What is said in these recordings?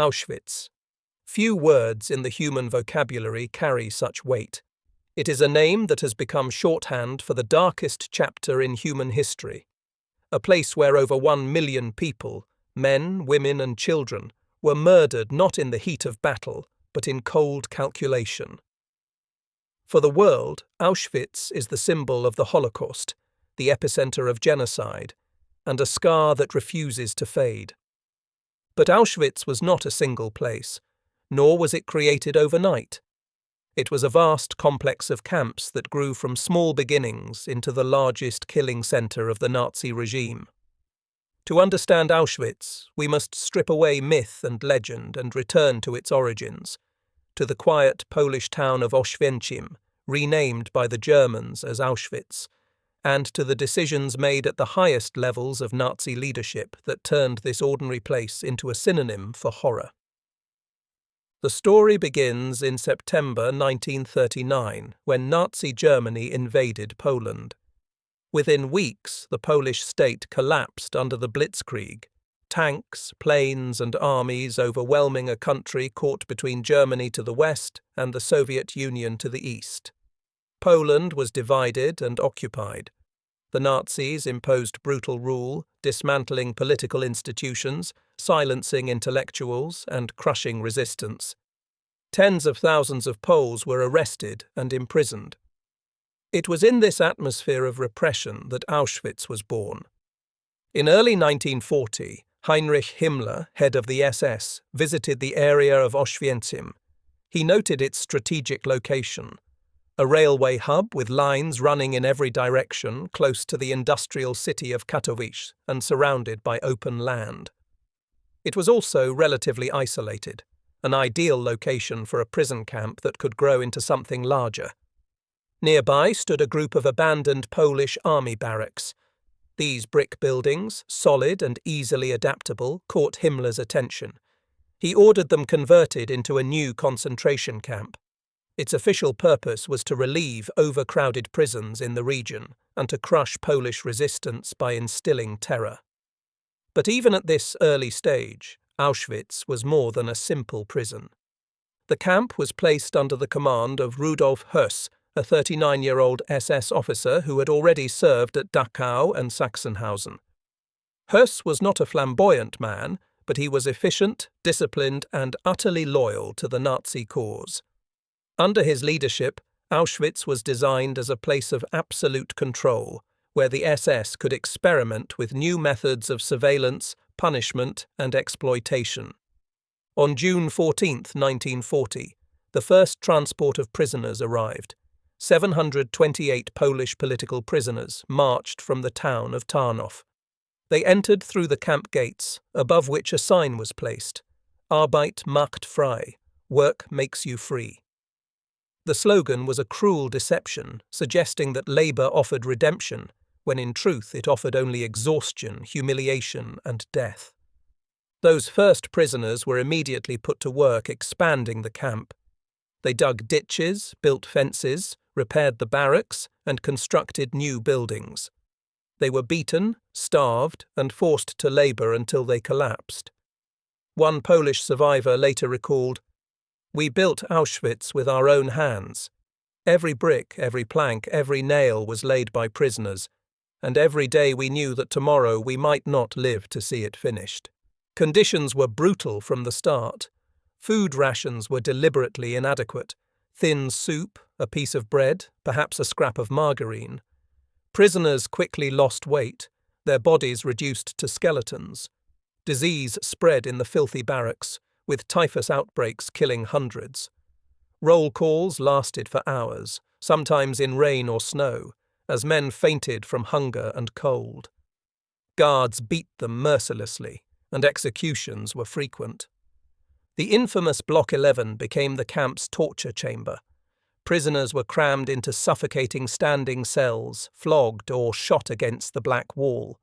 Auschwitz. Few words in the human vocabulary carry such weight. It is a name that has become shorthand for the darkest chapter in human history. A place where over 1 million people, men, women and children, were murdered not in the heat of battle, but in cold calculation. For the world, Auschwitz is the symbol of the Holocaust, the epicenter of genocide, and a scar that refuses to fade. But Auschwitz was not a single place, nor was it created overnight. It was a vast complex of camps that grew from small beginnings into the largest killing center of the Nazi regime. To understand Auschwitz, we must strip away myth and legend and return to its origins, to the quiet Polish town of Oświęcim, renamed by the Germans as Auschwitz, and to the decisions made at the highest levels of Nazi leadership that turned this ordinary place into a synonym for horror. The story begins in September 1939, when Nazi Germany invaded Poland. Within weeks, the Polish state collapsed under the Blitzkrieg, tanks, planes and armies overwhelming a country caught between Germany to the west and the Soviet Union to the east. Poland was divided and occupied. The Nazis imposed brutal rule, dismantling political institutions, silencing intellectuals, and crushing resistance. Tens of thousands of Poles were arrested and imprisoned. It was in this atmosphere of repression that Auschwitz was born. In early 1940, Heinrich Himmler, head of the SS, visited the area of Oświęcim. He noted its strategic location, a railway hub with lines running in every direction close to the industrial city of Katowice and surrounded by open land. It was also relatively isolated, an ideal location for a prison camp that could grow into something larger. Nearby stood a group of abandoned Polish army barracks. These brick buildings, solid and easily adaptable, caught Himmler's attention. He ordered them converted into a new concentration camp. Its official purpose was to relieve overcrowded prisons in the region and to crush Polish resistance by instilling terror. But even at this early stage, Auschwitz was more than a simple prison. The camp was placed under the command of Rudolf Höss, a 39-year-old SS officer who had already served at Dachau and Sachsenhausen. Höss was not a flamboyant man, but he was efficient, disciplined, and utterly loyal to the Nazi cause. Under his leadership, Auschwitz was designed as a place of absolute control, where the SS could experiment with new methods of surveillance, punishment, and exploitation. On June 14, 1940, the first transport of prisoners arrived. 728 Polish political prisoners marched from the town of Tarnów. They entered through the camp gates, above which a sign was placed, Arbeit macht frei, work makes you free. The slogan was a cruel deception, suggesting that labor offered redemption, when in truth it offered only exhaustion, humiliation, and death. Those first prisoners were immediately put to work expanding the camp. They dug ditches, built fences, repaired the barracks, and constructed new buildings. They were beaten, starved, and forced to labor until they collapsed. One Polish survivor later recalled, "We built Auschwitz with our own hands. Every brick, every plank, every nail was laid by prisoners, and every day we knew that tomorrow we might not live to see it finished." Conditions were brutal from the start. Food rations were deliberately inadequate. Thin soup, a piece of bread, perhaps a scrap of margarine. Prisoners quickly lost weight, their bodies reduced to skeletons. Disease spread in the filthy barracks, with typhus outbreaks killing hundreds. Roll calls lasted for hours, sometimes in rain or snow, as men fainted from hunger and cold. Guards beat them mercilessly, and executions were frequent. The infamous Block 11 became the camp's torture chamber. Prisoners were crammed into suffocating standing cells, flogged or shot against the black wall.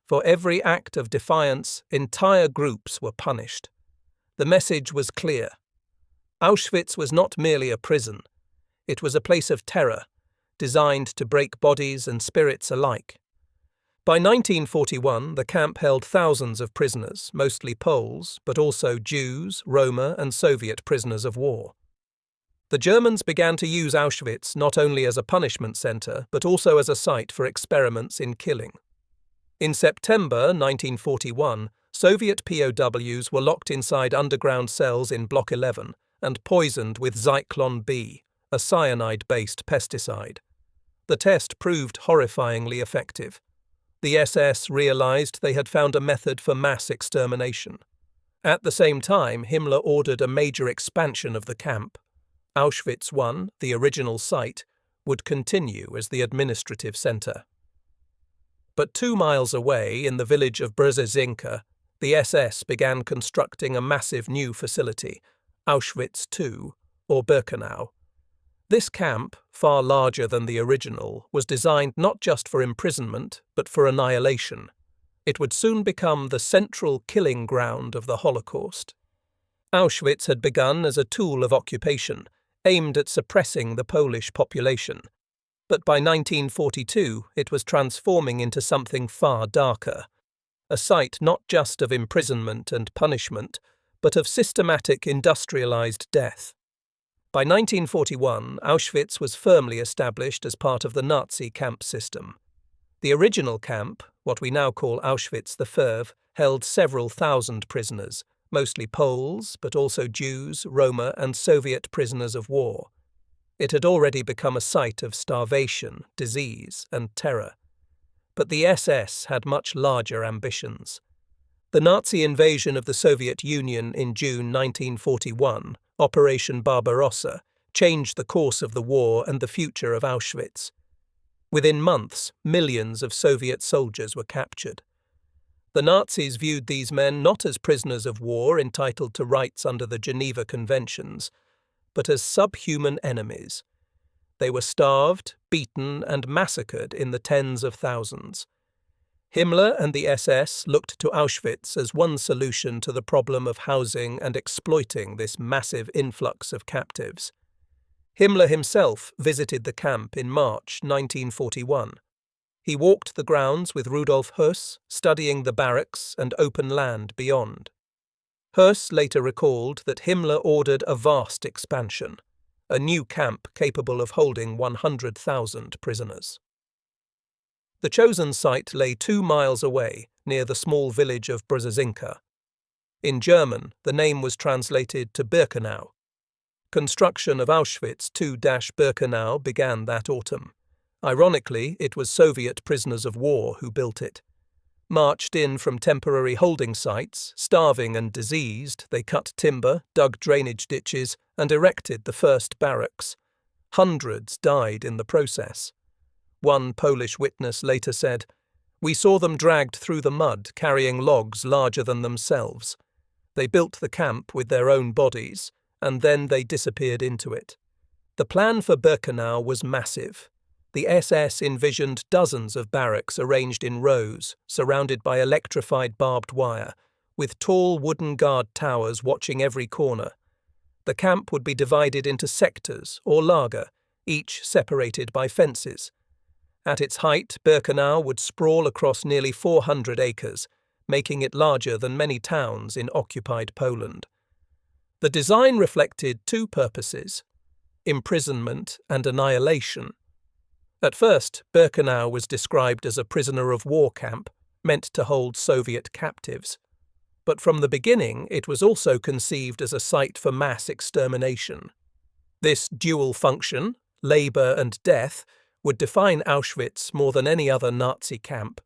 For every act of defiance, entire groups were punished. The message was clear. Auschwitz was not merely a prison. It was a place of terror, designed to break bodies and spirits alike. By 1941, the camp held thousands of prisoners, mostly Poles, but also Jews, Roma, and Soviet prisoners of war. The Germans began to use Auschwitz not only as a punishment center, but also as a site for experiments in killing. In September 1941, Soviet POWs were locked inside underground cells in Block 11 and poisoned with Zyklon B, a cyanide-based pesticide. The test proved horrifyingly effective. The SS realized they had found a method for mass extermination. At the same time, Himmler ordered a major expansion of the camp. Auschwitz I, the original site, would continue as the administrative center. But 2 miles away, in the village of Brzezinka, the SS began constructing a massive new facility, Auschwitz II, or Birkenau. This camp, far larger than the original, was designed not just for imprisonment, but for annihilation. It would soon become the central killing ground of the Holocaust. Auschwitz had begun as a tool of occupation, aimed at suppressing the Polish population. But by 1942, it was transforming into something far darker, a site not just of imprisonment and punishment, but of systematic industrialized death. By 1941, Auschwitz was firmly established as part of the Nazi camp system. The original camp, what we now call Auschwitz I, held several thousand prisoners, mostly Poles, but also Jews, Roma, and Soviet prisoners of war. It had already become a site of starvation, disease, and terror. But the SS had much larger ambitions. The Nazi invasion of the Soviet Union in June 1941, Operation Barbarossa, changed the course of the war and the future of Auschwitz. Within months, millions of Soviet soldiers were captured. The Nazis viewed these men not as prisoners of war entitled to rights under the Geneva Conventions, but as subhuman enemies. They were starved, beaten, and massacred in the tens of thousands. Himmler and the SS looked to Auschwitz as one solution to the problem of housing and exploiting this massive influx of captives. Himmler himself visited the camp in March 1941. He walked the grounds with Rudolf Höss, studying the barracks and open land beyond. Höss later recalled that Himmler ordered a vast expansion, a new camp capable of holding 100,000 prisoners. The chosen site lay 2 miles away, near the small village of Brzezinka. In German, the name was translated to Birkenau. Construction of Auschwitz II-Birkenau began that autumn. Ironically, it was Soviet prisoners of war who built it. Marched in from temporary holding sites, starving and diseased, they cut timber, dug drainage ditches, and erected the first barracks. Hundreds died in the process. One Polish witness later said, "We saw them dragged through the mud, carrying logs larger than themselves. They built the camp with their own bodies, and then they disappeared into it." The plan for Birkenau was massive. The SS envisioned dozens of barracks arranged in rows, surrounded by electrified barbed wire, with tall wooden guard towers watching every corner. The camp would be divided into sectors, or lager, each separated by fences. At its height, Birkenau would sprawl across nearly 400 acres, making it larger than many towns in occupied Poland. The design reflected 2 purposes: imprisonment and annihilation. At first, Birkenau was described as a prisoner of war camp, meant to hold Soviet captives. But from the beginning, it was also conceived as a site for mass extermination. This dual function, labor and death, would define Auschwitz more than any other Nazi camp.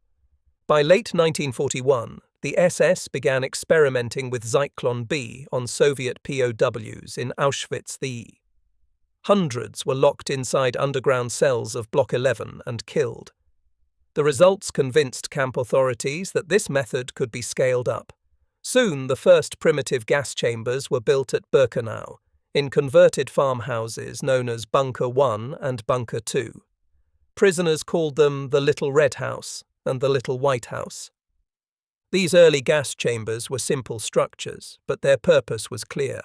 By late 1941, the SS began experimenting with Zyklon B on Soviet POWs in Auschwitz II. Hundreds were locked inside underground cells of Block 11 and killed. The results convinced camp authorities that this method could be scaled up. Soon, the first primitive gas chambers were built at Birkenau, in converted farmhouses known as Bunker 1 and Bunker 2. Prisoners called them the Little Red House and the Little White House. These early gas chambers were simple structures, but their purpose was clear.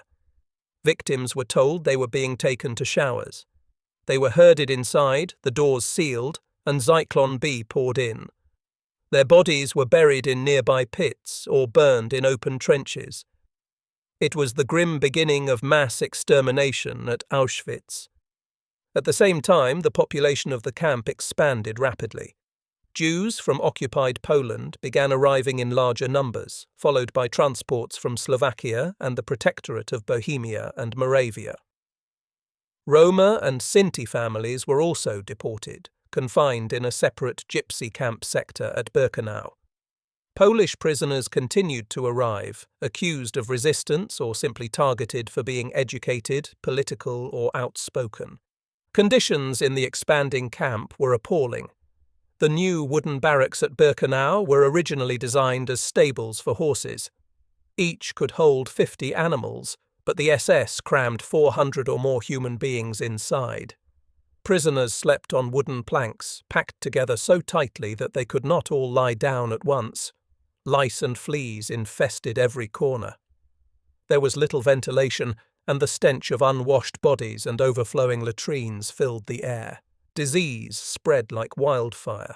Victims were told they were being taken to showers. They were herded inside, the doors sealed, and Zyklon B poured in. Their bodies were buried in nearby pits or burned in open trenches. It was the grim beginning of mass extermination at Auschwitz. At the same time, the population of the camp expanded rapidly. Jews from occupied Poland began arriving in larger numbers, followed by transports from Slovakia and the Protectorate of Bohemia and Moravia. Roma and Sinti families were also deported, confined in a separate gypsy camp sector at Birkenau. Polish prisoners continued to arrive, accused of resistance or simply targeted for being educated, political, or outspoken. Conditions in the expanding camp were appalling. The new wooden barracks at Birkenau were originally designed as stables for horses. Each could hold 50 animals, but the SS crammed 400 or more human beings inside. Prisoners slept on wooden planks, packed together so tightly that they could not all lie down at once. Lice and fleas infested every corner. There was little ventilation, and the stench of unwashed bodies and overflowing latrines filled the air. Disease spread like wildfire.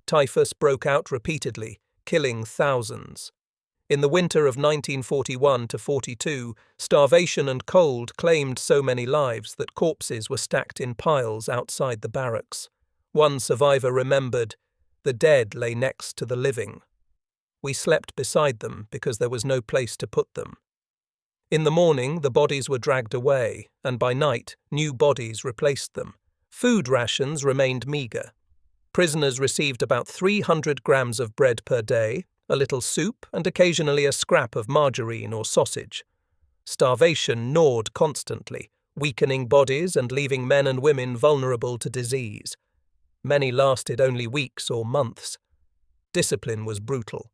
Typhus broke out repeatedly, killing thousands. In the winter of 1941–42, starvation and cold claimed so many lives that corpses were stacked in piles outside the barracks. One survivor remembered, "The dead lay next to the living. We slept beside them because there was no place to put them." In the morning, the bodies were dragged away, and by night, new bodies replaced them. Food rations remained meagre. Prisoners received about 300 grams of bread per day, a little soup, and occasionally a scrap of margarine or sausage. Starvation gnawed constantly, weakening bodies and leaving men and women vulnerable to disease. Many lasted only weeks or months. Discipline was brutal.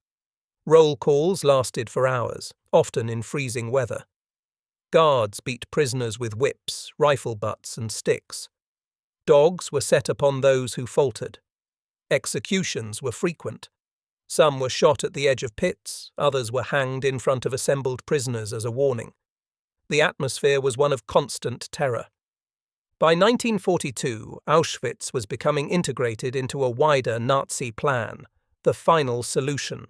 Roll calls lasted for hours, often in freezing weather. Guards beat prisoners with whips, rifle butts, and sticks. Dogs were set upon those who faltered. Executions were frequent. Some were shot at the edge of pits, others were hanged in front of assembled prisoners as a warning. The atmosphere was one of constant terror. By 1942, Auschwitz was becoming integrated into a wider Nazi plan, the final solution.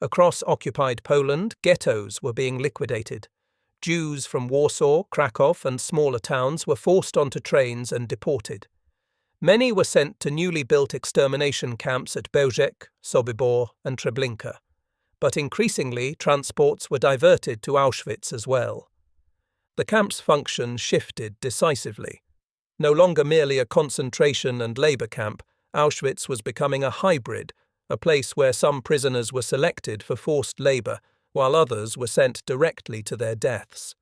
Across occupied Poland, ghettos were being liquidated. Jews from Warsaw, Krakow, and smaller towns were forced onto trains and deported. Many were sent to newly built extermination camps at Bełżec, Sobibor, and Treblinka. But increasingly, transports were diverted to Auschwitz as well. The camp's function shifted decisively. No longer merely a concentration and labour camp, Auschwitz was becoming a hybrid, a place where some prisoners were selected for forced labour, while others were sent directly to their deaths.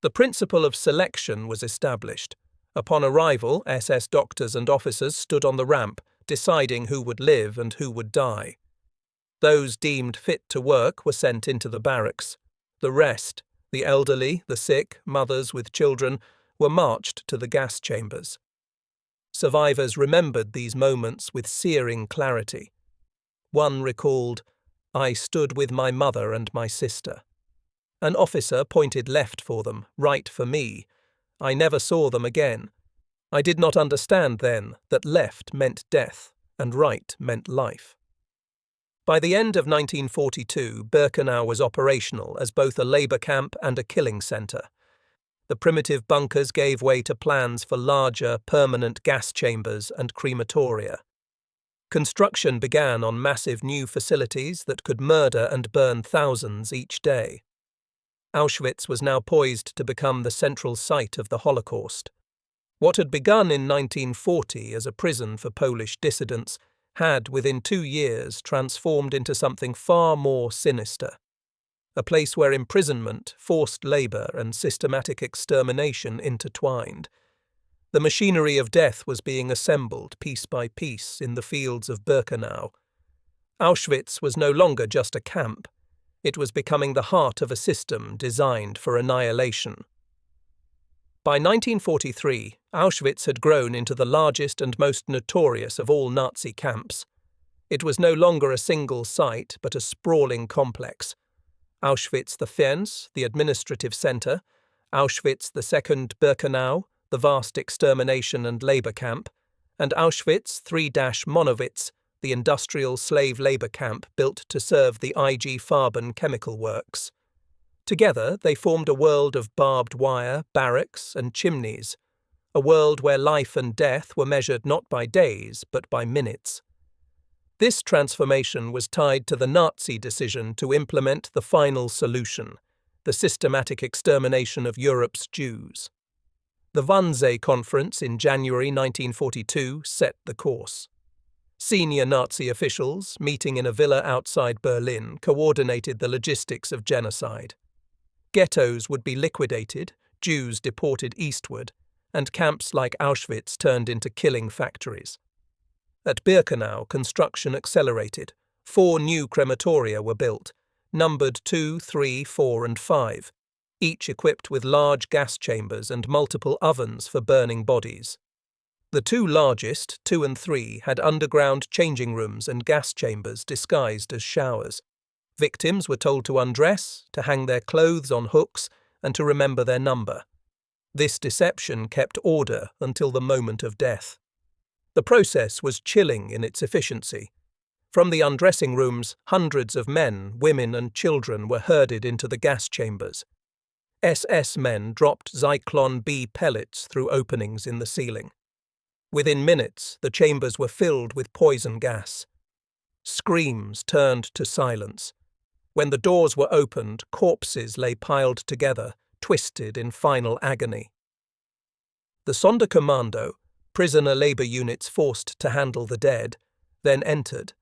The principle of selection was established. Upon arrival, SS doctors and officers stood on the ramp, deciding who would live and who would die. Those deemed fit to work were sent into the barracks. The rest, the elderly, the sick, mothers with children, were marched to the gas chambers. Survivors remembered these moments with searing clarity. One recalled, "I stood with my mother and my sister. An officer pointed left for them, right for me. I never saw them again. I did not understand then that left meant death and right meant life." By the end of 1942, Birkenau was operational as both a labour camp and a killing centre. The primitive bunkers gave way to plans for larger, permanent gas chambers and crematoria. Construction began on massive new facilities that could murder and burn thousands each day. Auschwitz was now poised to become the central site of the Holocaust. What had begun in 1940 as a prison for Polish dissidents had, within 2 years, transformed into something far more sinister. A place where imprisonment, forced labour, and systematic extermination intertwined. The machinery of death was being assembled piece by piece in the fields of Birkenau. Auschwitz was no longer just a camp. It was becoming the heart of a system designed for annihilation. By 1943, Auschwitz had grown into the largest and most notorious of all Nazi camps. It was no longer a single site, but a sprawling complex. Auschwitz I, the administrative centre, Auschwitz II Birkenau, the vast extermination and labour camp, and Auschwitz III-Monowitz, the industrial slave labor camp built to serve the IG Farben chemical works. Together, they formed a world of barbed wire, barracks, and chimneys, a world where life and death were measured not by days, but by minutes. This transformation was tied to the Nazi decision to implement the final solution, the systematic extermination of Europe's Jews. The Wannsee Conference in January 1942 set the course. Senior Nazi officials, meeting in a villa outside Berlin, coordinated the logistics of genocide. Ghettos would be liquidated, Jews deported eastward, and camps like Auschwitz turned into killing factories. At Birkenau, construction accelerated. 4 new crematoria were built, numbered 2, 3, 4, and 5, each equipped with large gas chambers and multiple ovens for burning bodies. The 2 largest, 2 and 3, had underground changing rooms and gas chambers disguised as showers. Victims were told to undress, to hang their clothes on hooks, and to remember their number. This deception kept order until the moment of death. The process was chilling in its efficiency. From the undressing rooms, hundreds of men, women, and children were herded into the gas chambers. SS men dropped Zyklon B pellets through openings in the ceiling. Within minutes, the chambers were filled with poison gas. Screams turned to silence. When the doors were opened, corpses lay piled together, twisted in final agony. The Sonderkommando, prisoner labor units forced to handle the dead, then entered.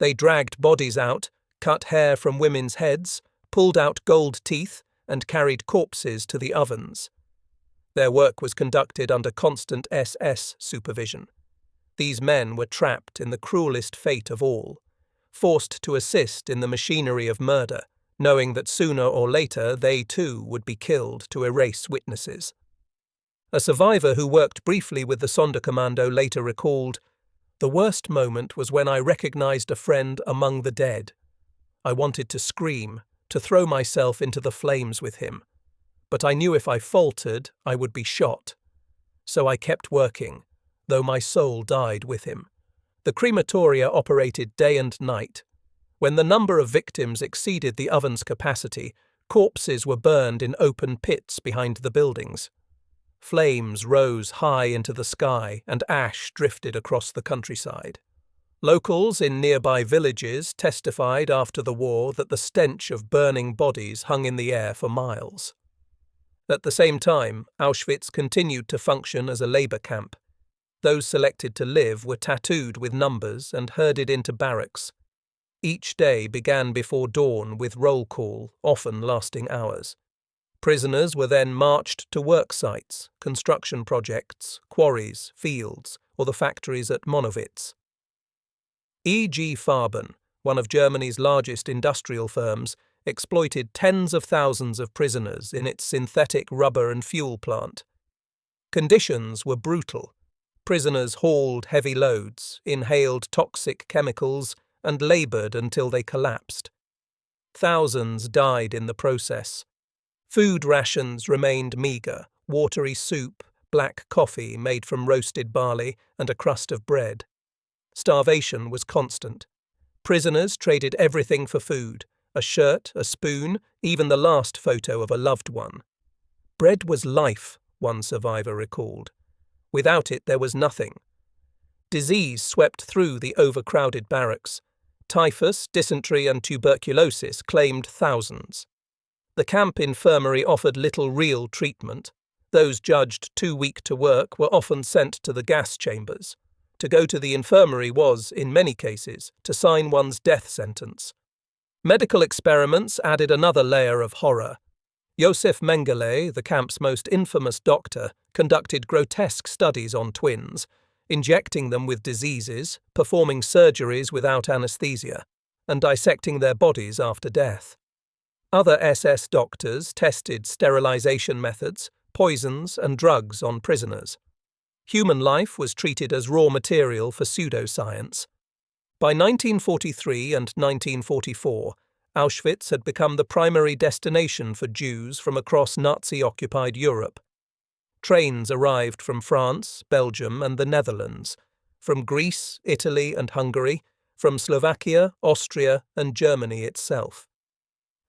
They dragged bodies out, cut hair from women's heads, pulled out gold teeth, and carried corpses to the ovens. Their work was conducted under constant SS supervision. These men were trapped in the cruelest fate of all, forced to assist in the machinery of murder, knowing that sooner or later they too would be killed to erase witnesses. A survivor who worked briefly with the Sonderkommando later recalled, "The worst moment was when I recognized a friend among the dead. I wanted to scream, to throw myself into the flames with him. But I knew if I faltered, I would be shot. So I kept working, though my soul died with him." The crematoria operated day and night. When the number of victims exceeded the oven's capacity, corpses were burned in open pits behind the buildings. Flames rose high into the sky and ash drifted across the countryside. Locals in nearby villages testified after the war that the stench of burning bodies hung in the air for miles. At the same time, Auschwitz continued to function as a labor camp. Those selected to live were tattooed with numbers and herded into barracks. Each day began before dawn with roll call, often lasting hours. Prisoners were then marched to work sites, construction projects, quarries, fields, or the factories at Monowitz. IG Farben, one of Germany's largest industrial firms, exploited tens of thousands of prisoners in its synthetic rubber and fuel plant. Conditions were brutal. Prisoners hauled heavy loads, inhaled toxic chemicals, and labored until they collapsed. Thousands died in the process. Food rations remained meager: watery soup, black coffee made from roasted barley, and a crust of bread. Starvation was constant. Prisoners traded everything for food: a shirt, a spoon, even the last photo of a loved one. "Bread was life," one survivor recalled. Without it, there was nothing. Disease swept through the overcrowded barracks. Typhus, dysentery, and tuberculosis claimed thousands. The camp infirmary offered little real treatment. Those judged too weak to work were often sent to the gas chambers. To go to the infirmary was, in many cases, to sign one's death sentence. Medical experiments added another layer of horror. Josef Mengele, the camp's most infamous doctor, conducted grotesque studies on twins, injecting them with diseases, performing surgeries without anesthesia, and dissecting their bodies after death. Other SS doctors tested sterilization methods, poisons, and drugs on prisoners. Human life was treated as raw material for pseudoscience. By 1943 and 1944, Auschwitz had become the primary destination for Jews from across Nazi-occupied Europe. Trains arrived from France, Belgium, and the Netherlands. from Greece, Italy, and Hungary, from Slovakia, Austria, and Germany itself.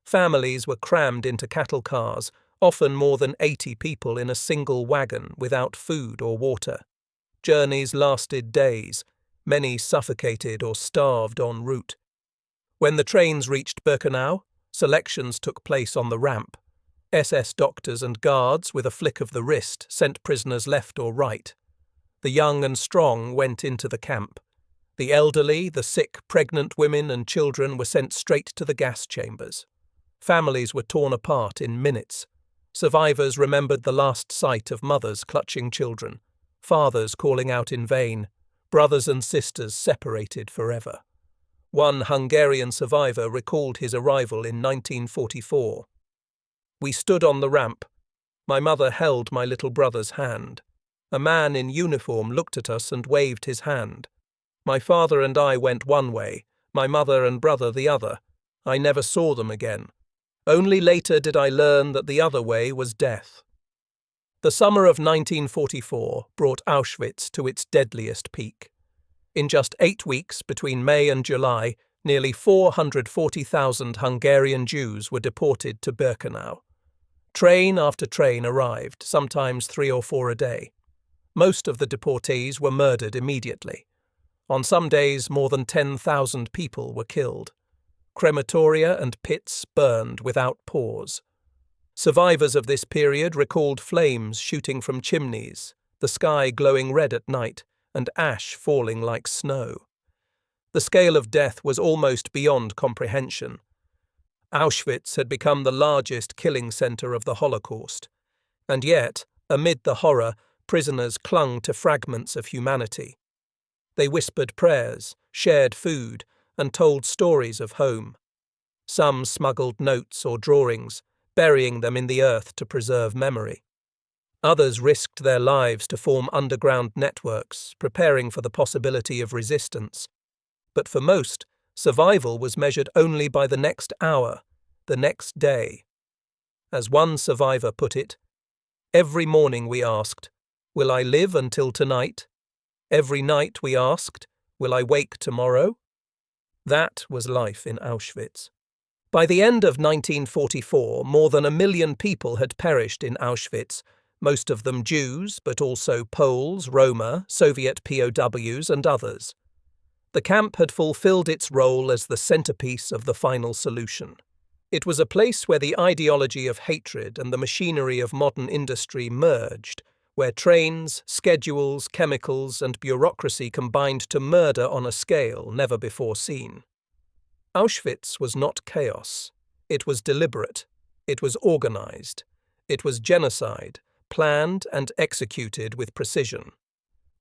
Families were crammed into cattle cars, often more than 80 people in a single wagon without food or water. Journeys lasted days. Many suffocated or starved en route. When the trains reached Birkenau, selections took place on the ramp. SS doctors and guards, with a flick of the wrist, sent prisoners left or right. The young and strong went into the camp. The elderly, the sick, pregnant women and children were sent straight to the gas chambers. Families were torn apart in minutes. Survivors remembered the last sight of mothers clutching children, fathers calling out in vain, brothers and sisters separated forever. One Hungarian survivor recalled his arrival in 1944. "We stood on the ramp. My mother held my little brother's hand. A man in uniform looked at us and waved his hand. My father and I went one way, my mother and brother the other. I never saw them again. Only later did I learn that the other way was death." The summer of 1944 brought Auschwitz to its deadliest peak. In just 8 weeks, between May and July, nearly 440,000 Hungarian Jews were deported to Birkenau. Train after train arrived, sometimes 3 or 4 a day. Most of the deportees were murdered immediately. On some days, more than 10,000 people were killed. Crematoria and pits burned without pause. Survivors of this period recalled flames shooting from chimneys, the sky glowing red at night, and ash falling like snow. The scale of death was almost beyond comprehension. Auschwitz had become the largest killing centre of the Holocaust, and yet, amid the horror, prisoners clung to fragments of humanity. They whispered prayers, shared food, and told stories of home. Some smuggled notes or drawings, burying them in the earth to preserve memory. Others risked their lives to form underground networks, preparing for the possibility of resistance. But for most, survival was measured only by the next hour, the next day. As one survivor put it, "Every morning we asked, 'Will I live until tonight?' Every night we asked, 'Will I wake tomorrow?'" That was life in Auschwitz. By the end of 1944, more than 1 million people had perished in Auschwitz, most of them Jews, but also Poles, Roma, Soviet POWs, and others. The camp had fulfilled its role as the centerpiece of the final solution. It was a place where the ideology of hatred and the machinery of modern industry merged, where trains, schedules, chemicals, and bureaucracy combined to murder on a scale never before seen. Auschwitz was not chaos. It was deliberate. It was organized. It was genocide, planned and executed with precision.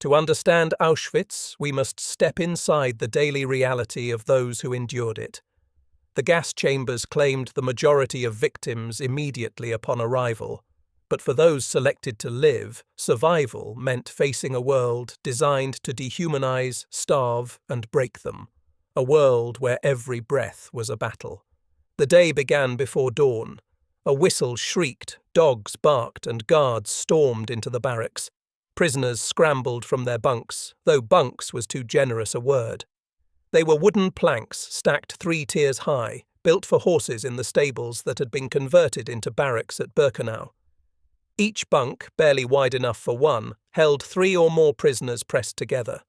To understand Auschwitz, we must step inside the daily reality of those who endured it. The gas chambers claimed the majority of victims immediately upon arrival, but for those selected to live, survival meant facing a world designed to dehumanize, starve, and break them. A world where every breath was a battle. The day began before dawn. A whistle shrieked, dogs barked, and guards stormed into the barracks. Prisoners scrambled from their bunks, though bunks was too generous a word. They were wooden planks stacked 3 tiers high, built for horses in the stables that had been converted into barracks at Birkenau. Each bunk, barely wide enough for one, held 3 or more prisoners pressed together.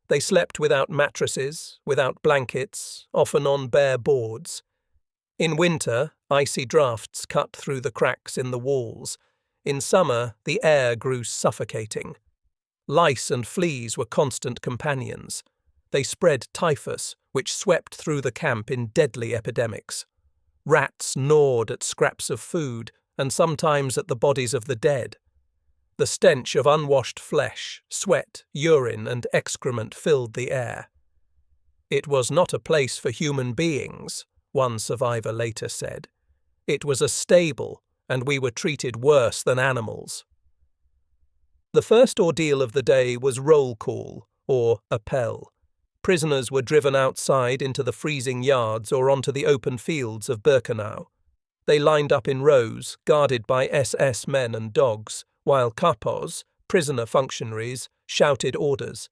They slept without mattresses, without blankets, often on bare boards. In winter, icy drafts cut through the cracks in the walls. In summer, the air grew suffocating. Lice and fleas were constant companions. They spread typhus, which swept through the camp in deadly epidemics. Rats gnawed at scraps of food, and sometimes at the bodies of the dead. The stench of unwashed flesh, sweat, urine, and excrement filled the air. "It was not a place for human beings," one survivor later said. "It was a stable, and we were treated worse than animals." The first ordeal of the day was roll call, or appel. Prisoners were driven outside into the freezing yards or onto the open fields of Birkenau. They lined up in rows, guarded by SS men and dogs, while kapos, prisoner functionaries, shouted orders.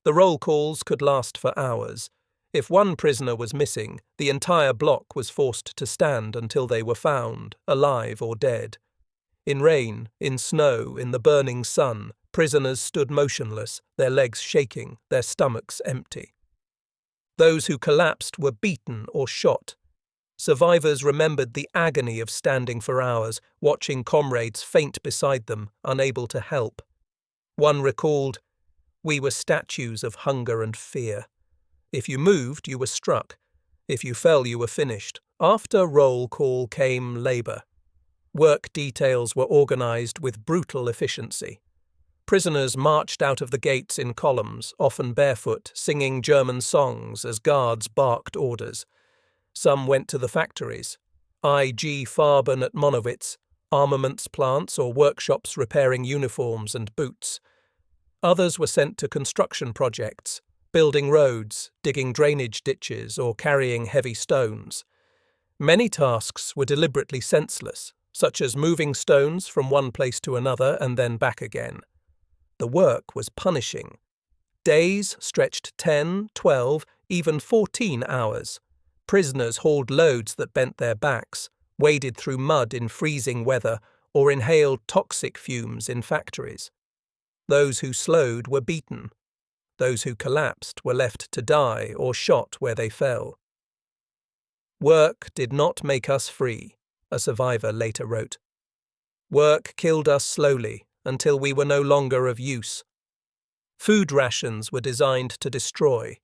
The roll calls could last for hours. If one prisoner was missing, the entire block was forced to stand until they were found, alive or dead. In rain, in snow, in the burning sun, prisoners stood motionless, their legs shaking, their stomachs empty. Those who collapsed were beaten or shot. Survivors remembered the agony of standing for hours, watching comrades faint beside them, unable to help. One recalled, "We were statues of hunger and fear. If you moved, you were struck. If you fell, you were finished." After roll call came labour. Work details were organised with brutal efficiency. Prisoners marched out of the gates in columns, often barefoot, singing German songs as guards barked orders. Some went to the factories, IG Farben at Monowitz, armaments plants or workshops repairing uniforms and boots. Others were sent to construction projects, building roads, digging drainage ditches, or carrying heavy stones. Many tasks were deliberately senseless, such as moving stones from one place to another and then back again. The work was punishing. Days stretched 10, 12, even 14 hours. Prisoners hauled loads that bent their backs, waded through mud in freezing weather, or inhaled toxic fumes in factories. Those who slowed were beaten. Those who collapsed were left to die or shot where they fell. "Work did not make us free," a survivor later wrote. "Work killed us slowly until we were no longer of use." Food rations were designed to destroy.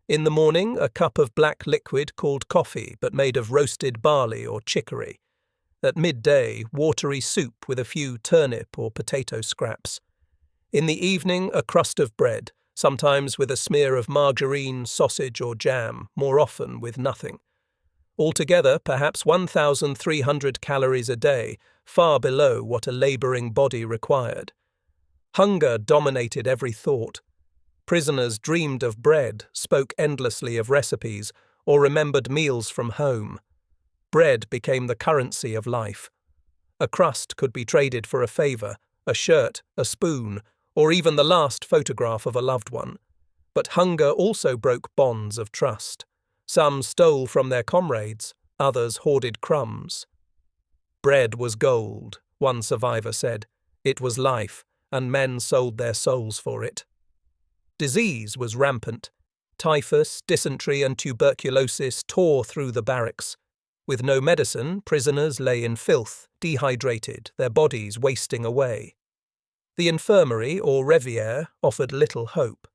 In the morning, a cup of black liquid called coffee but made of roasted barley or chicory. At midday, watery soup with a few turnip or potato scraps. In the evening, a crust of bread, sometimes with a smear of margarine, sausage or jam, more often with nothing. Altogether, perhaps 1,300 calories a day, far below what a labouring body required. Hunger dominated every thought. Prisoners dreamed of bread, spoke endlessly of recipes, or remembered meals from home. Bread became the currency of life. A crust could be traded for a favour, a shirt, a spoon, or even the last photograph of a loved one. But hunger also broke bonds of trust. Some stole from their comrades, others hoarded crumbs. "Bread was gold," one survivor said. "It was life, and men sold their souls for it." Disease was rampant. Typhus, dysentery and tuberculosis tore through the barracks. With no medicine, prisoners lay in filth, dehydrated, their bodies wasting away. The infirmary, or reviere, offered little hope.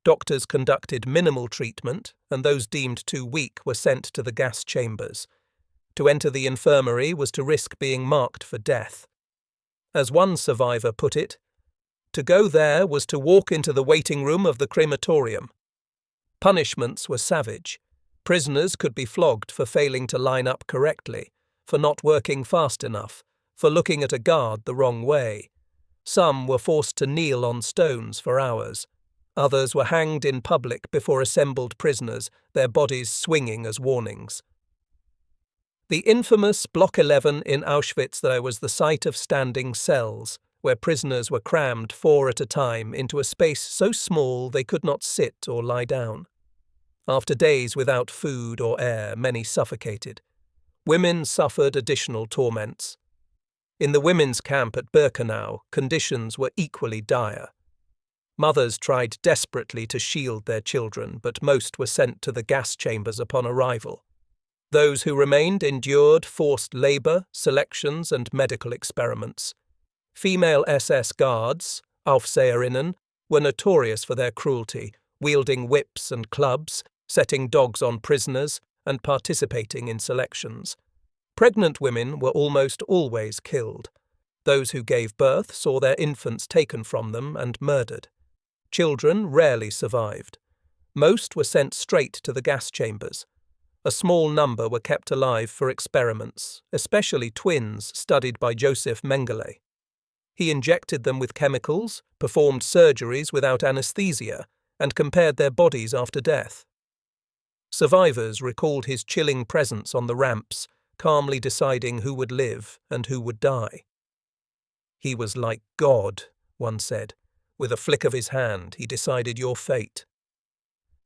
Doctors conducted minimal treatment, and those deemed too weak were sent to the gas chambers. To enter the infirmary was to risk being marked for death. As one survivor put it, "To go there was to walk into the waiting room of the crematorium." Punishments were savage. Prisoners could be flogged for failing to line up correctly, for not working fast enough, for looking at a guard the wrong way. Some were forced to kneel on stones for hours. Others were hanged in public before assembled prisoners, their bodies swinging as warnings. The infamous Block 11 in Auschwitz there was the site of standing cells, where prisoners were crammed 4 at a time into a space so small they could not sit or lie down. After days without food or air, many suffocated. Women suffered additional torments. In the women's camp at Birkenau, conditions were equally dire. Mothers tried desperately to shield their children, but most were sent to the gas chambers upon arrival. Those who remained endured forced labour, selections and medical experiments. Female SS guards, Aufseherinnen, were notorious for their cruelty, wielding whips and clubs, setting dogs on prisoners, and participating in selections. Pregnant women were almost always killed. Those who gave birth saw their infants taken from them and murdered. Children rarely survived. Most were sent straight to the gas chambers. A small number were kept alive for experiments, especially twins studied by Joseph Mengele. He injected them with chemicals, performed surgeries without anesthesia, and compared their bodies after death. Survivors recalled his chilling presence on the ramps, calmly deciding who would live and who would die. "He was like God," one said. With a flick of his hand, he decided your fate.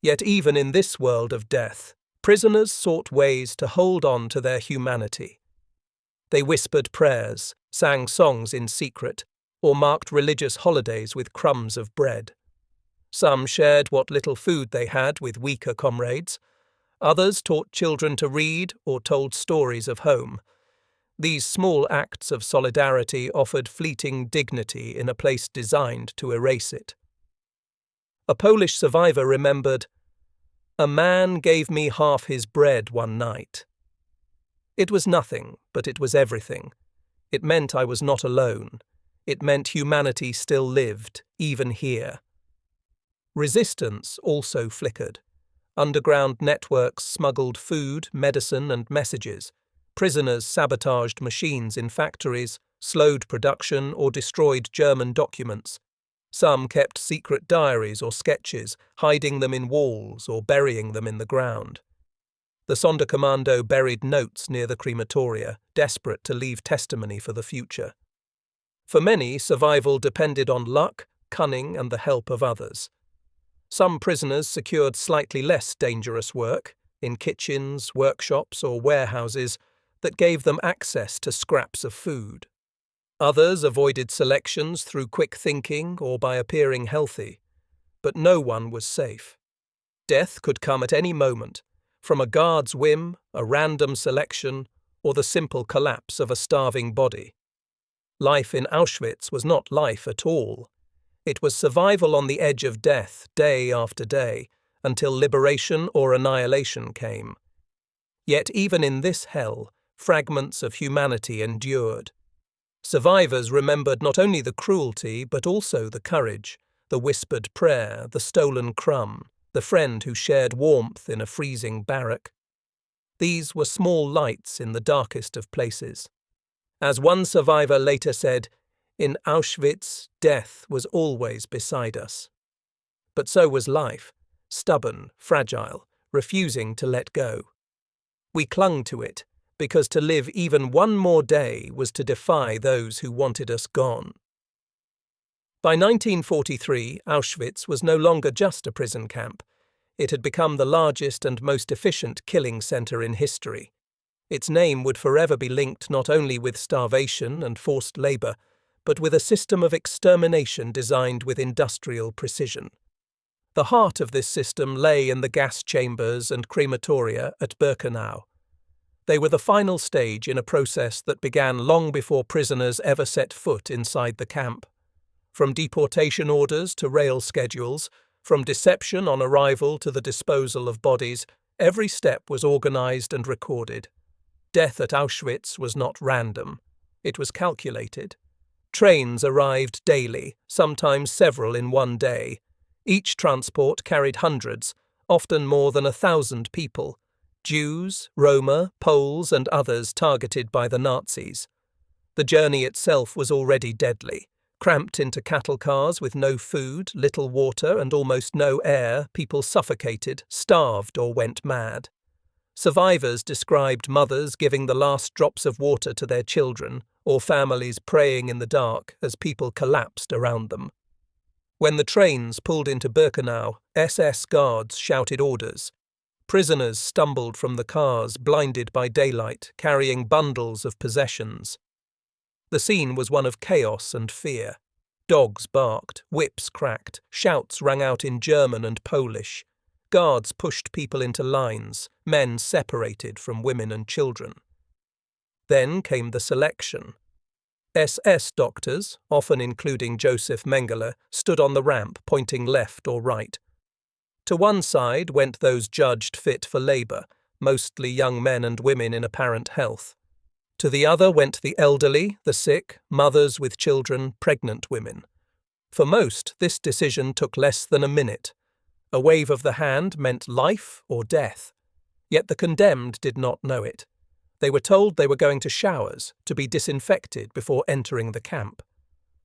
Yet even in this world of death, prisoners sought ways to hold on to their humanity. They whispered prayers, sang songs in secret, or marked religious holidays with crumbs of bread. Some shared what little food they had with weaker comrades. Others taught children to read or told stories of home. These small acts of solidarity offered fleeting dignity in a place designed to erase it. A Polish survivor remembered, "A man gave me half his bread one night." It was nothing, but it was everything. It meant I was not alone. It meant humanity still lived, even here. Resistance also flickered. Underground networks smuggled food, medicine, and messages. Prisoners sabotaged machines in factories, slowed production, or destroyed German documents. Some kept secret diaries or sketches, hiding them in walls or burying them in the ground. The Sonderkommando buried notes near the crematoria, desperate to leave testimony for the future. For many, survival depended on luck, cunning, and the help of others. Some prisoners secured slightly less dangerous work, in kitchens, workshops, or warehouses, that gave them access to scraps of food. Others avoided selections through quick thinking or by appearing healthy. But no one was safe. Death could come at any moment, from a guard's whim, a random selection, or the simple collapse of a starving body. Life in Auschwitz was not life at all. It was survival on the edge of death day after day, until liberation or annihilation came. Yet even in this hell, fragments of humanity endured. Survivors remembered not only the cruelty but also the courage, the whispered prayer, the stolen crumb, the friend who shared warmth in a freezing barrack. These were small lights in the darkest of places. As one survivor later said, "In Auschwitz, death was always beside us." But so was life, stubborn, fragile, refusing to let go. We clung to it, because to live even one more day was to defy those who wanted us gone. By 1943, Auschwitz was no longer just a prison camp. It had become the largest and most efficient killing center in history. Its name would forever be linked not only with starvation and forced labor, but with a system of extermination designed with industrial precision. The heart of this system lay in the gas chambers and crematoria at Birkenau. They were the final stage in a process that began long before prisoners ever set foot inside the camp. From deportation orders to rail schedules, from deception on arrival to the disposal of bodies, every step was organized and recorded. Death at Auschwitz was not random. It was calculated. Trains arrived daily, sometimes several in one day. Each transport carried hundreds, often more than 1,000 people. Jews, Roma, Poles, and others targeted by the Nazis. The journey itself was already deadly. Cramped into cattle cars with no food, little water, and almost no air, people suffocated, starved, or went mad. Survivors described mothers giving the last drops of water to their children, or families praying in the dark as people collapsed around them. When the trains pulled into Birkenau, SS guards shouted orders. Prisoners stumbled from the cars, blinded by daylight, carrying bundles of possessions. The scene was one of chaos and fear. Dogs barked, whips cracked, shouts rang out in German and Polish. Guards pushed people into lines, men separated from women and children. Then came the selection. SS doctors, often including Joseph Mengele, stood on the ramp pointing left or right. To one side went those judged fit for labor, mostly young men and women in apparent health. To the other went the elderly, the sick, mothers with children, pregnant women. For most, this decision took less than a minute. A wave of the hand meant life or death. Yet the condemned did not know it. They were told they were going to showers, to be disinfected before entering the camp.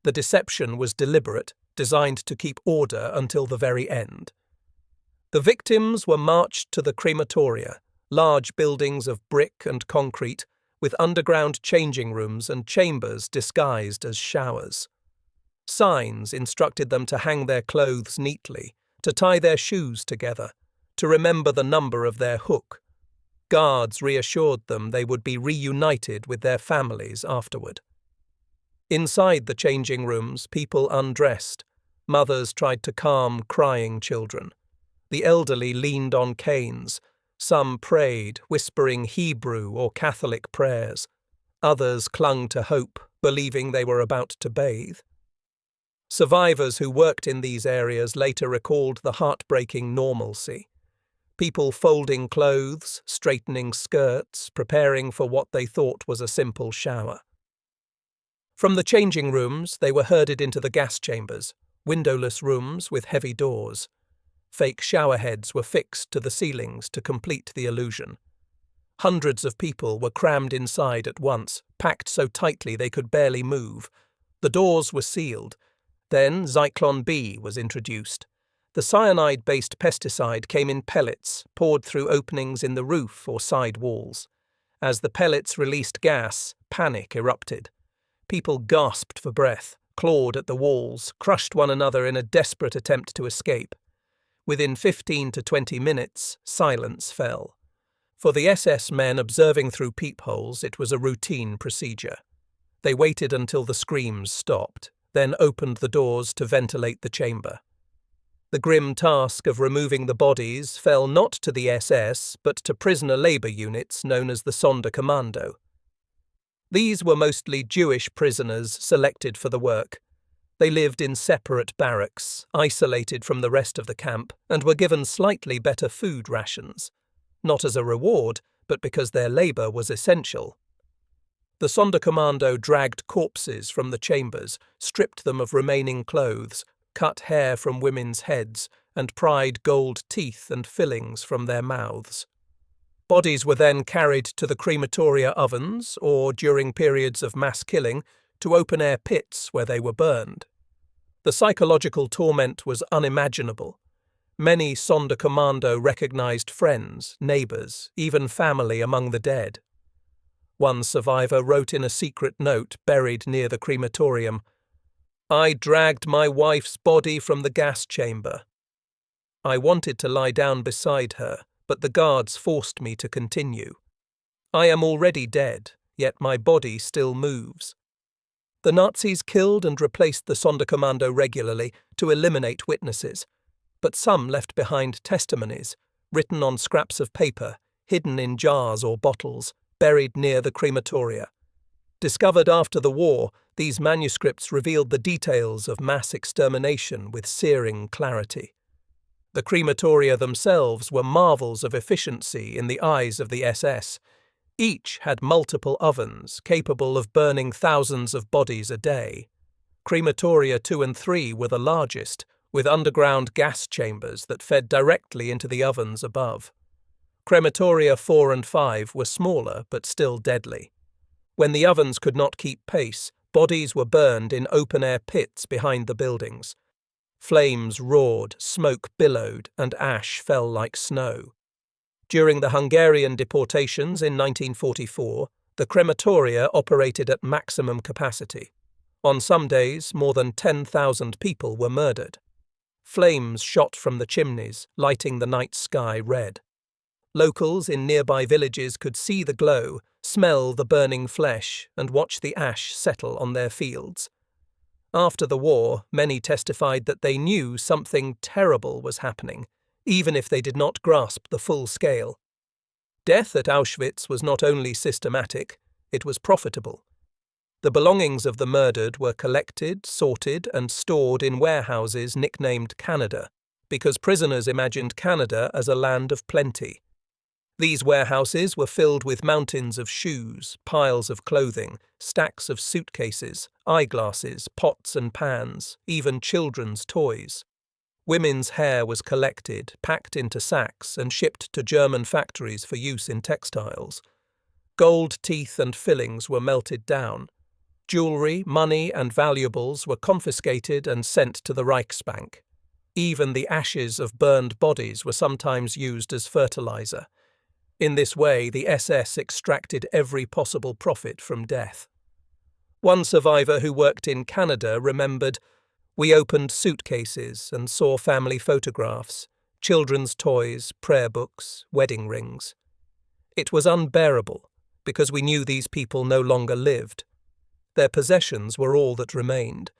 The deception was deliberate, designed to keep order until the very end. The victims were marched to the crematoria, large buildings of brick and concrete, with underground changing rooms and chambers disguised as showers. Signs instructed them to hang their clothes neatly, to tie their shoes together, to remember the number of their hook. Guards reassured them they would be reunited with their families afterward. Inside the changing rooms, people undressed. Mothers tried to calm crying children. The elderly leaned on canes. Some prayed, whispering Hebrew or Catholic prayers. Others clung to hope, believing they were about to bathe. Survivors who worked in these areas later recalled the heartbreaking normalcy. People folding clothes, straightening skirts, preparing for what they thought was a simple shower. From the changing rooms, they were herded into the gas chambers, windowless rooms with heavy doors. Fake shower heads were fixed to the ceilings to complete the illusion. Hundreds of people were crammed inside at once, packed so tightly they could barely move. The doors were sealed. Then Zyklon B was introduced. The cyanide-based pesticide came in pellets, poured through openings in the roof or side walls. As the pellets released gas, panic erupted. People gasped for breath, clawed at the walls, crushed one another in a desperate attempt to escape. Within 15 to 20 minutes, silence fell. For the SS men observing through peepholes, it was a routine procedure. They waited until the screams stopped, then opened the doors to ventilate the chamber. The grim task of removing the bodies fell not to the SS, but to prisoner labour units known as the Sonderkommando. These were mostly Jewish prisoners selected for the work. They lived in separate barracks, isolated from the rest of the camp, and were given slightly better food rations. Not as a reward, but because their labour was essential. The Sonderkommando dragged corpses from the chambers, stripped them of remaining clothes, cut hair from women's heads, and pried gold teeth and fillings from their mouths. Bodies were then carried to the crematoria ovens, or, during periods of mass killing, to open-air pits where they were burned. The psychological torment was unimaginable. Many Sonderkommando recognized friends, neighbors, even family among the dead. One survivor wrote in a secret note buried near the crematorium, "I dragged my wife's body from the gas chamber. I wanted to lie down beside her, but the guards forced me to continue. I am already dead, yet my body still moves." The Nazis killed and replaced the Sonderkommando regularly to eliminate witnesses, but some left behind testimonies, written on scraps of paper, hidden in jars or bottles, buried near the crematoria. Discovered after the war, these manuscripts revealed the details of mass extermination with searing clarity. The crematoria themselves were marvels of efficiency in the eyes of the SS. Each had multiple ovens capable of burning thousands of bodies a day. Crematoria 2 and 3 were the largest, with underground gas chambers that fed directly into the ovens above. Crematoria 4 and 5 were smaller but still deadly. When the ovens could not keep pace, bodies were burned in open-air pits behind the buildings. Flames roared, smoke billowed, and ash fell like snow. During the Hungarian deportations in 1944, the crematoria operated at maximum capacity. On some days, more than 10,000 people were murdered. Flames shot from the chimneys, lighting the night sky red. Locals in nearby villages could see the glow, smell the burning flesh, and watch the ash settle on their fields. After the war, many testified that they knew something terrible was happening, even if they did not grasp the full scale. Death at Auschwitz was not only systematic, it was profitable. The belongings of the murdered were collected, sorted, and stored in warehouses nicknamed Canada, because prisoners imagined Canada as a land of plenty. These warehouses were filled with mountains of shoes, piles of clothing, stacks of suitcases, eyeglasses, pots and pans, even children's toys. Women's hair was collected, packed into sacks, and shipped to German factories for use in textiles. Gold teeth and fillings were melted down. Jewelry, money, and valuables were confiscated and sent to the Reichsbank. Even the ashes of burned bodies were sometimes used as fertilizer. In this way, the SS extracted every possible profit from death. One survivor who worked in Canada remembered, We opened suitcases and saw family photographs, children's toys, prayer books, wedding rings. It was unbearable, because we knew these people no longer lived. Their possessions were all that remained.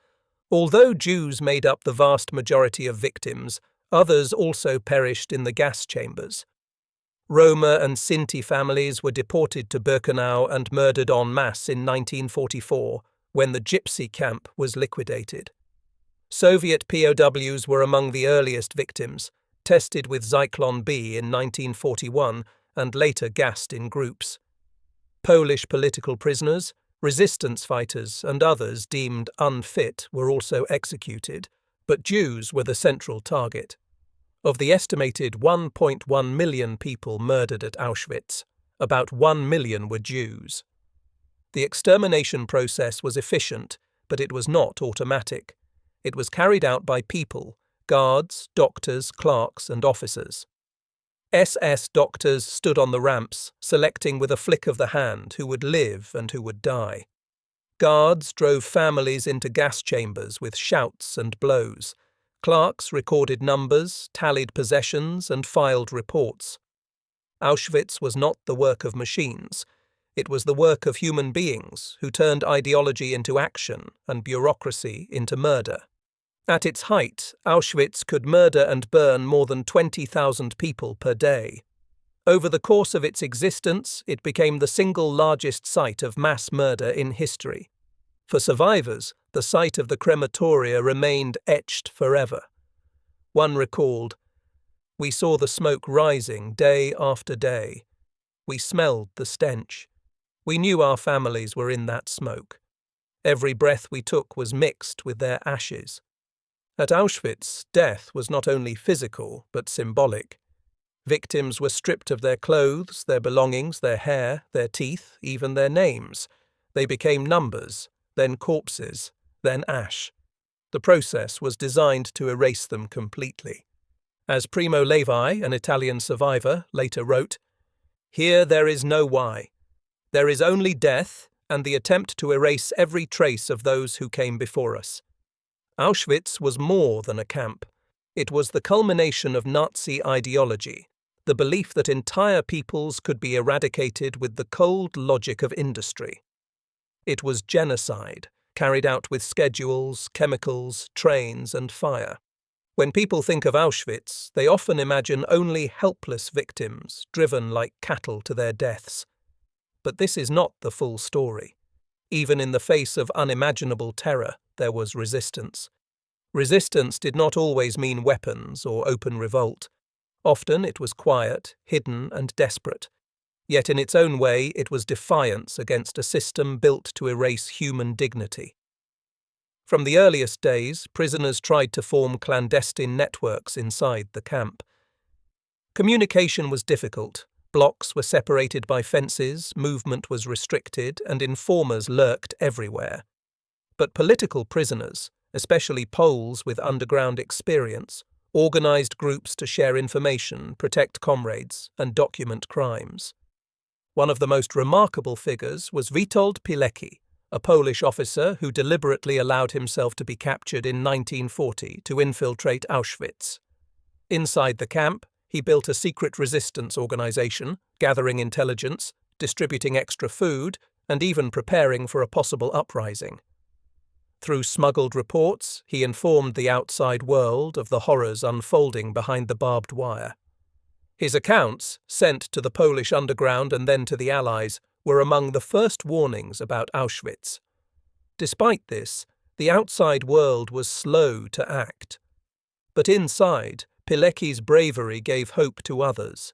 Although Jews made up the vast majority of victims, others also perished in the gas chambers. Roma and Sinti families were deported to Birkenau and murdered en masse in 1944, when the Gypsy camp was liquidated. Soviet POWs were among the earliest victims, tested with Zyklon B in 1941 and later gassed in groups. Polish political prisoners, resistance fighters, and others deemed unfit were also executed, but Jews were the central target. Of the estimated 1.1 million people murdered at Auschwitz, about 1 million were Jews. The extermination process was efficient, but it was not automatic. It was carried out by people, guards, doctors, clerks, and officers. SS doctors stood on the ramps, selecting with a flick of the hand who would live and who would die. Guards drove families into gas chambers with shouts and blows. Clerks recorded numbers, tallied possessions, and filed reports. Auschwitz was not the work of machines. It was the work of human beings who turned ideology into action and bureaucracy into murder. At its height, Auschwitz could murder and burn more than 20,000 people per day. Over the course of its existence, it became the single largest site of mass murder in history. For survivors, the site of the crematoria remained etched forever. One recalled, "We saw the smoke rising day after day. We smelled the stench. We knew our families were in that smoke. Every breath we took was mixed with their ashes." At Auschwitz, death was not only physical but symbolic. Victims were stripped of their clothes, their belongings, their hair, their teeth, even their names. They became numbers, then corpses, then ash. The process was designed to erase them completely. As Primo Levi, an Italian survivor, later wrote, "Here there is no why. There is only death and the attempt to erase every trace of those who came before us." Auschwitz was more than a camp. It was the culmination of Nazi ideology, the belief that entire peoples could be eradicated with the cold logic of industry. It was genocide, carried out with schedules, chemicals, trains, and fire. When people think of Auschwitz, they often imagine only helpless victims, driven like cattle to their deaths. But this is not the full story. Even in the face of unimaginable terror, there was resistance. Resistance did not always mean weapons or open revolt. Often it was quiet, hidden, and desperate. Yet in its own way, it was defiance against a system built to erase human dignity. From the earliest days, prisoners tried to form clandestine networks inside the camp. Communication was difficult. Blocks were separated by fences, movement was restricted, and informers lurked everywhere. But political prisoners, especially Poles with underground experience, organized groups to share information, protect comrades, and document crimes. One of the most remarkable figures was Witold Pilecki, a Polish officer who deliberately allowed himself to be captured in 1940 to infiltrate Auschwitz. Inside the camp, he built a secret resistance organization, gathering intelligence, distributing extra food, and even preparing for a possible uprising. Through smuggled reports, he informed the outside world of the horrors unfolding behind the barbed wire. His accounts, sent to the Polish underground and then to the Allies, were among the first warnings about Auschwitz. Despite this, the outside world was slow to act. But inside, Pilecki's bravery gave hope to others.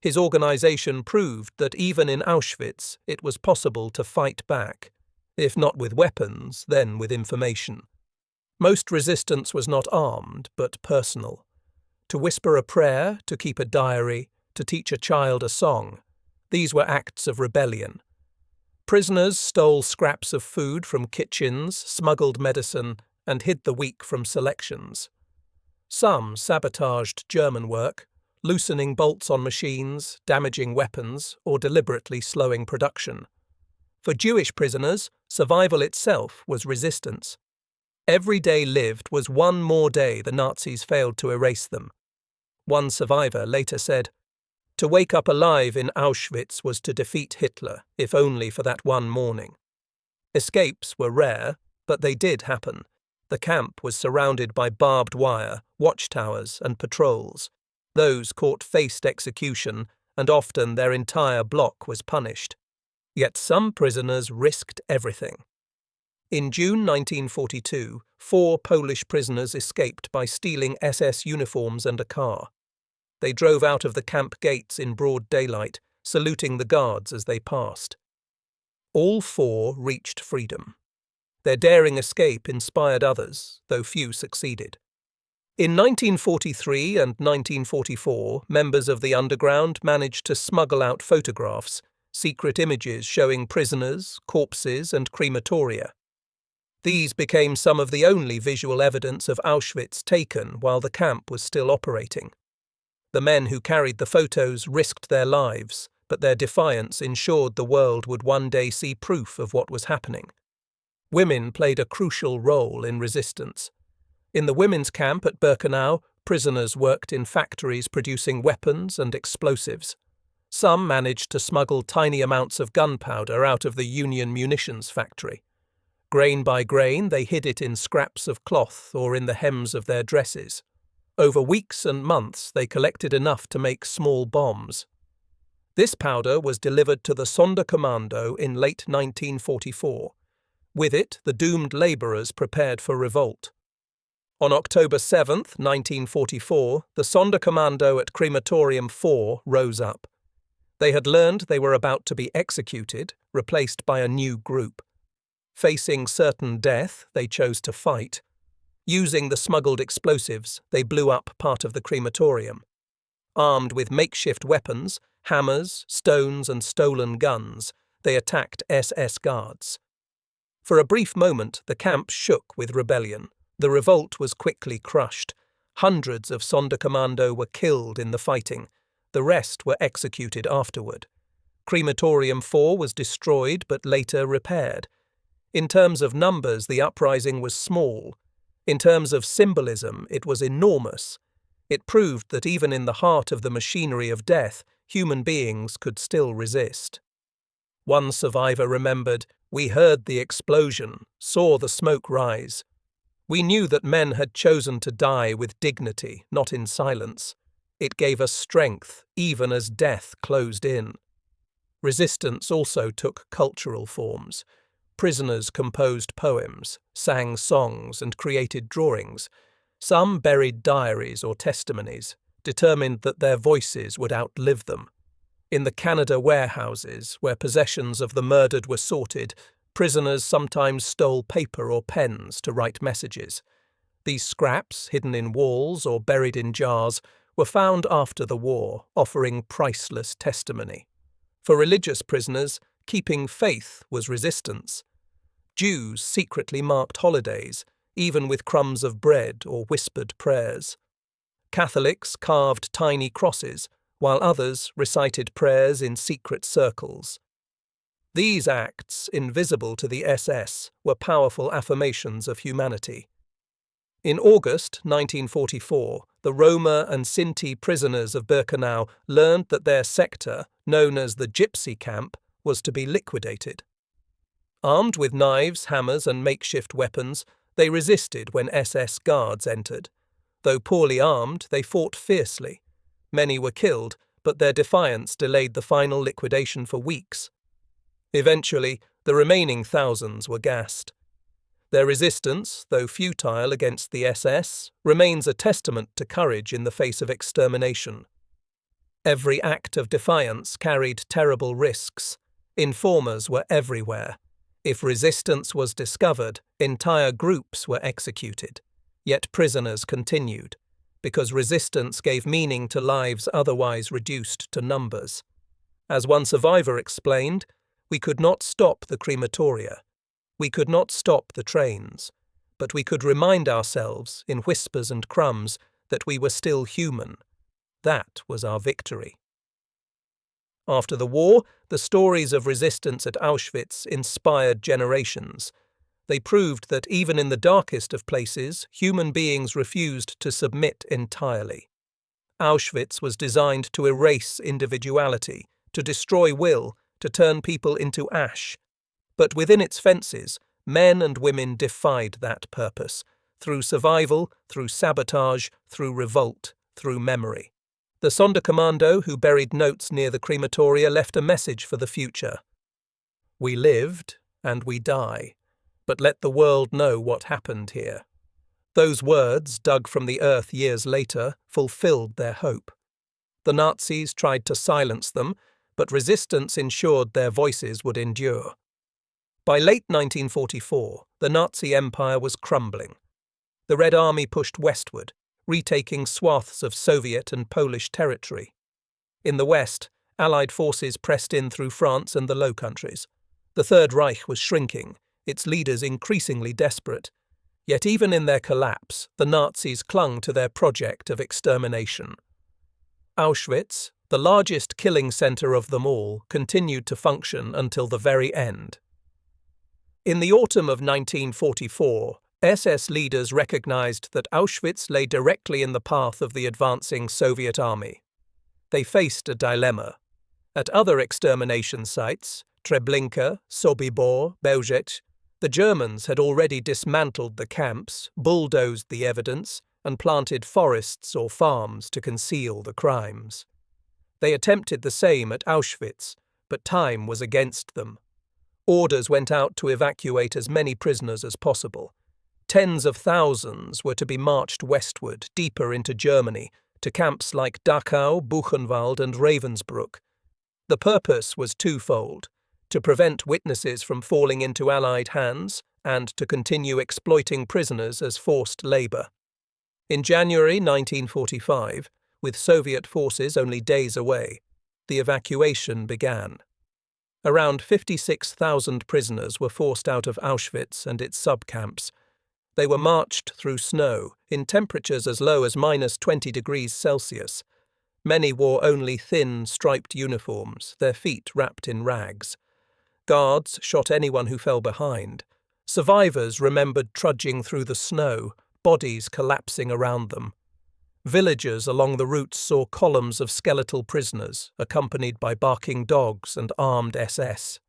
His organization proved that even in Auschwitz it was possible to fight back, if not with weapons, then with information. Most resistance was not armed, but personal. To whisper a prayer, to keep a diary, to teach a child a song, these were acts of rebellion. Prisoners stole scraps of food from kitchens, smuggled medicine, and hid the weak from selections. Some sabotaged German work, loosening bolts on machines, damaging weapons, or deliberately slowing production. For Jewish prisoners, survival itself was resistance. Every day lived was one more day the Nazis failed to erase them. One survivor later said, "To wake up alive in Auschwitz was to defeat Hitler, if only for that one morning." Escapes were rare, but they did happen. The camp was surrounded by barbed wire, watchtowers, and patrols. Those caught faced execution, and often their entire block was punished. Yet some prisoners risked everything. In June 1942, 4 Polish prisoners escaped by stealing SS uniforms and a car. They drove out of the camp gates in broad daylight, saluting the guards as they passed. All 4 reached freedom. Their daring escape inspired others, though few succeeded. In 1943 and 1944, members of the underground managed to smuggle out photographs, secret images showing prisoners, corpses, and crematoria. These became some of the only visual evidence of Auschwitz taken while the camp was still operating. The men who carried the photos risked their lives, but their defiance ensured the world would one day see proof of what was happening. Women played a crucial role in resistance. In the women's camp at Birkenau, prisoners worked in factories producing weapons and explosives. Some managed to smuggle tiny amounts of gunpowder out of the Union munitions factory. Grain by grain, they hid it in scraps of cloth or in the hems of their dresses. Over weeks and months, they collected enough to make small bombs. This powder was delivered to the Sonderkommando in late 1944. With it, the doomed labourers prepared for revolt. On October 7, 1944, the Sonderkommando at Crematorium 4 rose up. They had learned they were about to be executed, replaced by a new group. Facing certain death, they chose to fight. Using the smuggled explosives, they blew up part of the crematorium. Armed with makeshift weapons, hammers, stones, and stolen guns, they attacked SS guards. For a brief moment, the camp shook with rebellion. The revolt was quickly crushed. Hundreds of Sonderkommando were killed in the fighting. The rest were executed afterward. Crematorium 4 was destroyed but later repaired. In terms of numbers, the uprising was small. In terms of symbolism, it was enormous. It proved that even in the heart of the machinery of death, human beings could still resist. One survivor remembered, "We heard the explosion, saw the smoke rise. We knew that men had chosen to die with dignity, not in silence. It gave us strength, even as death closed in." Resistance also took cultural forms. Prisoners composed poems, sang songs, and created drawings. Some buried diaries or testimonies, determined that their voices would outlive them. In the Canada warehouses, where possessions of the murdered were sorted, prisoners sometimes stole paper or pens to write messages. These scraps, hidden in walls or buried in jars, were found after the war, offering priceless testimony. For religious prisoners, keeping faith was resistance. Jews secretly marked holidays, even with crumbs of bread or whispered prayers. Catholics carved tiny crosses, while others recited prayers in secret circles. These acts, invisible to the SS, were powerful affirmations of humanity. In August 1944, the Roma and Sinti prisoners of Birkenau learned that their sector, known as the Gypsy Camp, was to be liquidated. Armed with knives, hammers, and makeshift weapons, they resisted when SS guards entered. Though poorly armed, they fought fiercely. Many were killed, but their defiance delayed the final liquidation for weeks. Eventually, the remaining thousands were gassed. Their resistance, though futile against the SS, remains a testament to courage in the face of extermination. Every act of defiance carried terrible risks. Informers were everywhere. If resistance was discovered, entire groups were executed. Yet prisoners continued, because resistance gave meaning to lives otherwise reduced to numbers. As one survivor explained, "We could not stop the crematoria. We could not stop the trains. But we could remind ourselves, in whispers and crumbs, that we were still human. That was our victory." After the war, the stories of resistance at Auschwitz inspired generations. They proved that even in the darkest of places, human beings refused to submit entirely. Auschwitz was designed to erase individuality, to destroy will, to turn people into ash. But within its fences, men and women defied that purpose, through survival, through sabotage, through revolt, through memory. The Sonderkommando, who buried notes near the crematoria, left a message for the future. We lived, and we die, but let the world know what happened here. Those words, dug from the earth years later, fulfilled their hope. The Nazis tried to silence them, but resistance ensured their voices would endure. By late 1944, the Nazi Empire was crumbling. The Red Army pushed westward, retaking swaths of Soviet and Polish territory. In the west, Allied forces pressed in through France and the Low Countries. The Third Reich was shrinking, its leaders increasingly desperate. Yet even in their collapse, the Nazis clung to their project of extermination. Auschwitz, the largest killing center of them all, continued to function until the very end. In the autumn of 1944, SS leaders recognized that Auschwitz lay directly in the path of the advancing Soviet army. They faced a dilemma. At other extermination sites, Treblinka, Sobibor, Belzec, the Germans had already dismantled the camps, bulldozed the evidence, and planted forests or farms to conceal the crimes. They attempted the same at Auschwitz, but time was against them. Orders went out to evacuate as many prisoners as possible. Tens of thousands were to be marched westward, deeper into Germany, to camps like Dachau, Buchenwald, and Ravensbrück. The purpose was twofold: to prevent witnesses from falling into Allied hands, and to continue exploiting prisoners as forced labor. In January 1945, with Soviet forces only days away, the evacuation began. Around 56,000 prisoners were forced out of Auschwitz and its subcamps. They were marched through snow, in temperatures as low as -20 degrees Celsius. Many wore only thin, striped uniforms, their feet wrapped in rags. Guards shot anyone who fell behind. Survivors remembered trudging through the snow, bodies collapsing around them. Villagers along the routes saw columns of skeletal prisoners, accompanied by barking dogs and armed SS.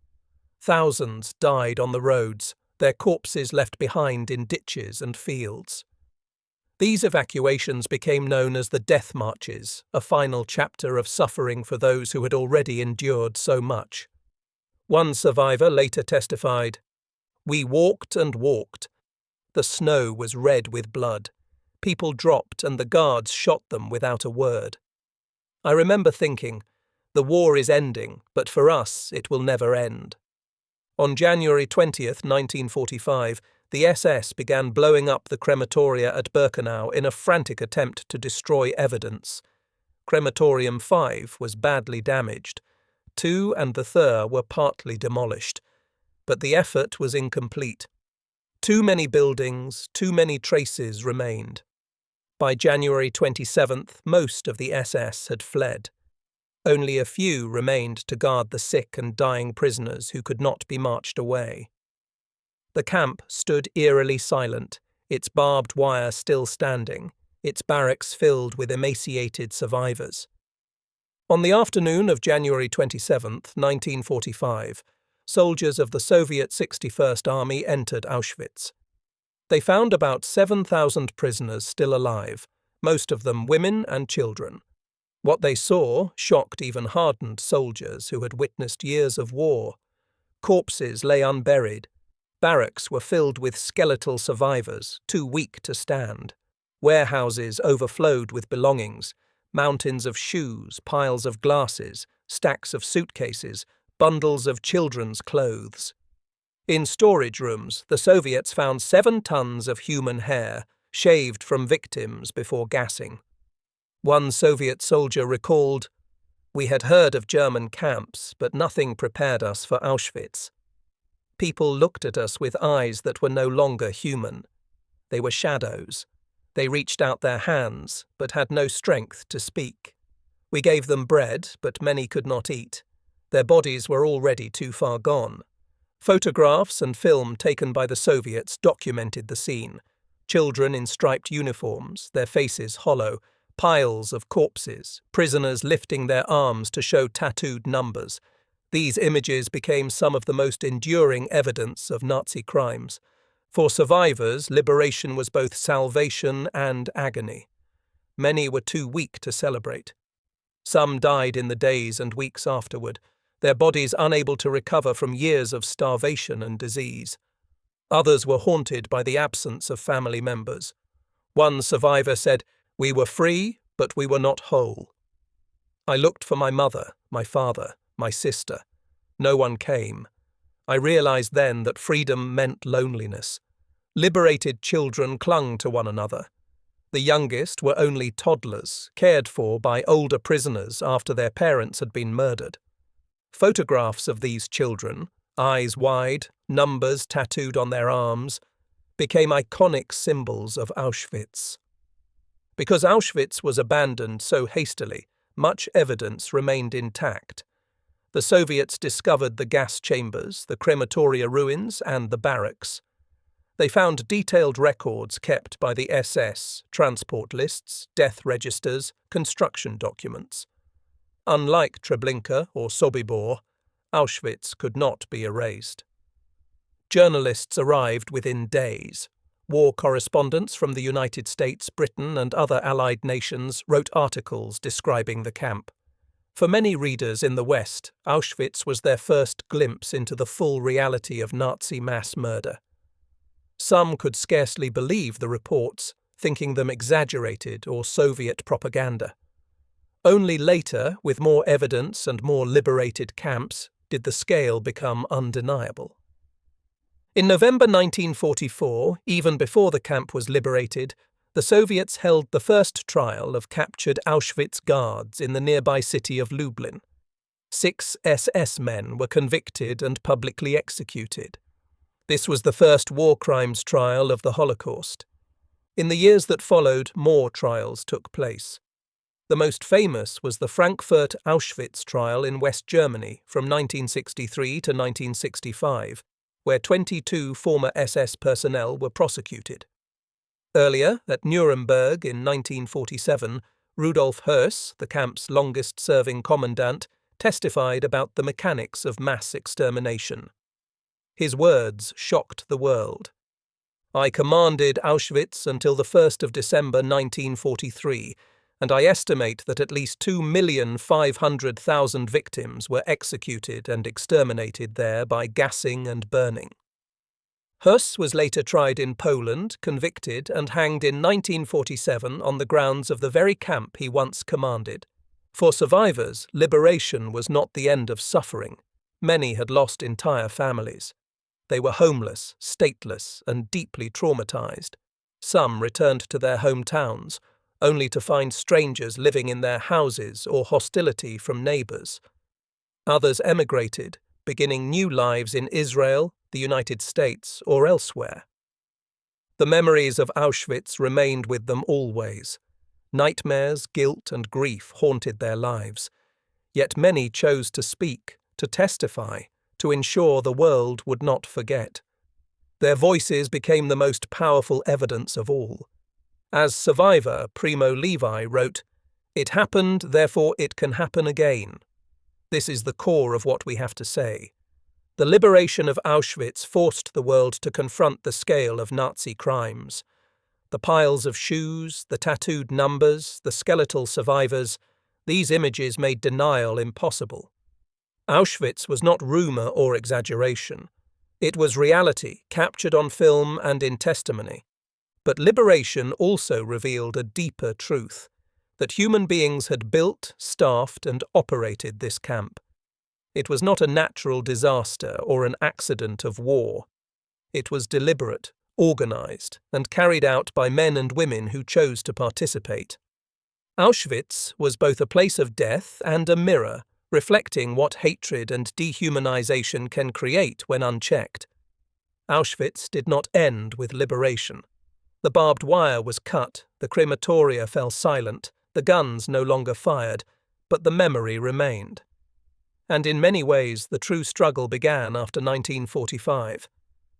Thousands died on the roads, their corpses left behind in ditches and fields. These evacuations became known as the Death Marches, a final chapter of suffering for those who had already endured so much. One survivor later testified, "We walked and walked. The snow was red with blood. People dropped and the guards shot them without a word. I remember thinking, the war is ending, but for us it will never end." On January 20th, 1945, the SS began blowing up the crematoria at Birkenau in a frantic attempt to destroy evidence. Crematorium 5 was badly damaged. 2 and the 3rd were partly demolished, but the effort was incomplete. Too many buildings, too many traces remained. By January 27th, most of the SS had fled. Only a few remained to guard the sick and dying prisoners who could not be marched away. The camp stood eerily silent, its barbed wire still standing, its barracks filled with emaciated survivors. On the afternoon of January 27th, 1945, soldiers of the Soviet 61st Army entered Auschwitz. They found about 7,000 prisoners still alive, most of them women and children. What they saw shocked even hardened soldiers who had witnessed years of war. Corpses lay unburied. Barracks were filled with skeletal survivors, too weak to stand. Warehouses overflowed with belongings. Mountains of shoes, piles of glasses, stacks of suitcases, bundles of children's clothes. In storage rooms, the Soviets found 7 tons of human hair, shaved from victims before gassing. One Soviet soldier recalled, "We had heard of German camps, but nothing prepared us for Auschwitz. People looked at us with eyes that were no longer human. They were shadows. They reached out their hands, but had no strength to speak. We gave them bread, but many could not eat. Their bodies were already too far gone. Photographs and film taken by the Soviets documented the scene. Children in striped uniforms, their faces hollow, piles of corpses, prisoners lifting their arms to show tattooed numbers. These images became some of the most enduring evidence of Nazi crimes. For survivors, liberation was both salvation and agony. Many were too weak to celebrate. Some died in the days and weeks afterward, their bodies unable to recover from years of starvation and disease. Others were haunted by the absence of family members. One survivor said, "We were free, but we were not whole." I looked for my mother, my father, my sister. No one came. I realized then that freedom meant loneliness. Liberated children clung to one another. The youngest were only toddlers, cared for by older prisoners after their parents had been murdered. Photographs of these children, eyes wide, numbers tattooed on their arms, became iconic symbols of Auschwitz. Because Auschwitz was abandoned so hastily, much evidence remained intact. The Soviets discovered the gas chambers, the crematoria ruins, and the barracks. They found detailed records kept by the SS, transport lists, death registers, construction documents. Unlike Treblinka or Sobibor, Auschwitz could not be erased. Journalists arrived within days. War correspondents from the United States, Britain, and other Allied nations wrote articles describing the camp. For many readers in the West, Auschwitz was their first glimpse into the full reality of Nazi mass murder. Some could scarcely believe the reports, thinking them exaggerated or Soviet propaganda. Only later, with more evidence and more liberated camps, did the scale become undeniable. In November 1944, even before the camp was liberated, the Soviets held the first trial of captured Auschwitz guards in the nearby city of Lublin. 6 SS men were convicted and publicly executed. This was the first war crimes trial of the Holocaust. In the years that followed, more trials took place. The most famous was the Frankfurt Auschwitz trial in West Germany from 1963 to 1965, where 22 former SS personnel were prosecuted. Earlier, at Nuremberg in 1947, Rudolf Höss, the camp's longest-serving commandant, testified about the mechanics of mass extermination. His words shocked the world. "I commanded Auschwitz until the 1st of December 1943, and I estimate that at least 2,500,000 victims were executed and exterminated there by gassing and burning." Höss was later tried in Poland, convicted, and hanged in 1947 on the grounds of the very camp he once commanded. For survivors, liberation was not the end of suffering. Many had lost entire families. They were homeless, stateless, and deeply traumatized. Some returned to their hometowns, only to find strangers living in their houses or hostility from neighbors. Others emigrated, beginning new lives in Israel, the United States, or elsewhere. The memories of Auschwitz remained with them always. Nightmares, guilt, and grief haunted their lives. Yet many chose to speak, to testify, to ensure the world would not forget. Their voices became the most powerful evidence of all. As survivor Primo Levi wrote, "It happened, therefore it can happen again." This is the core of what we have to say. The liberation of Auschwitz forced the world to confront the scale of Nazi crimes. The piles of shoes, the tattooed numbers, the skeletal survivors, these images made denial impossible. Auschwitz was not rumor or exaggeration. It was reality, captured on film and in testimony. But liberation also revealed a deeper truth, that human beings had built, staffed, and operated this camp. It was not a natural disaster or an accident of war. It was deliberate, organized, and carried out by men and women who chose to participate. Auschwitz was both a place of death and a mirror, reflecting what hatred and dehumanization can create when unchecked. Auschwitz did not end with liberation. The barbed wire was cut, the crematoria fell silent, the guns no longer fired, but the memory remained. And in many ways, the true struggle began after 1945.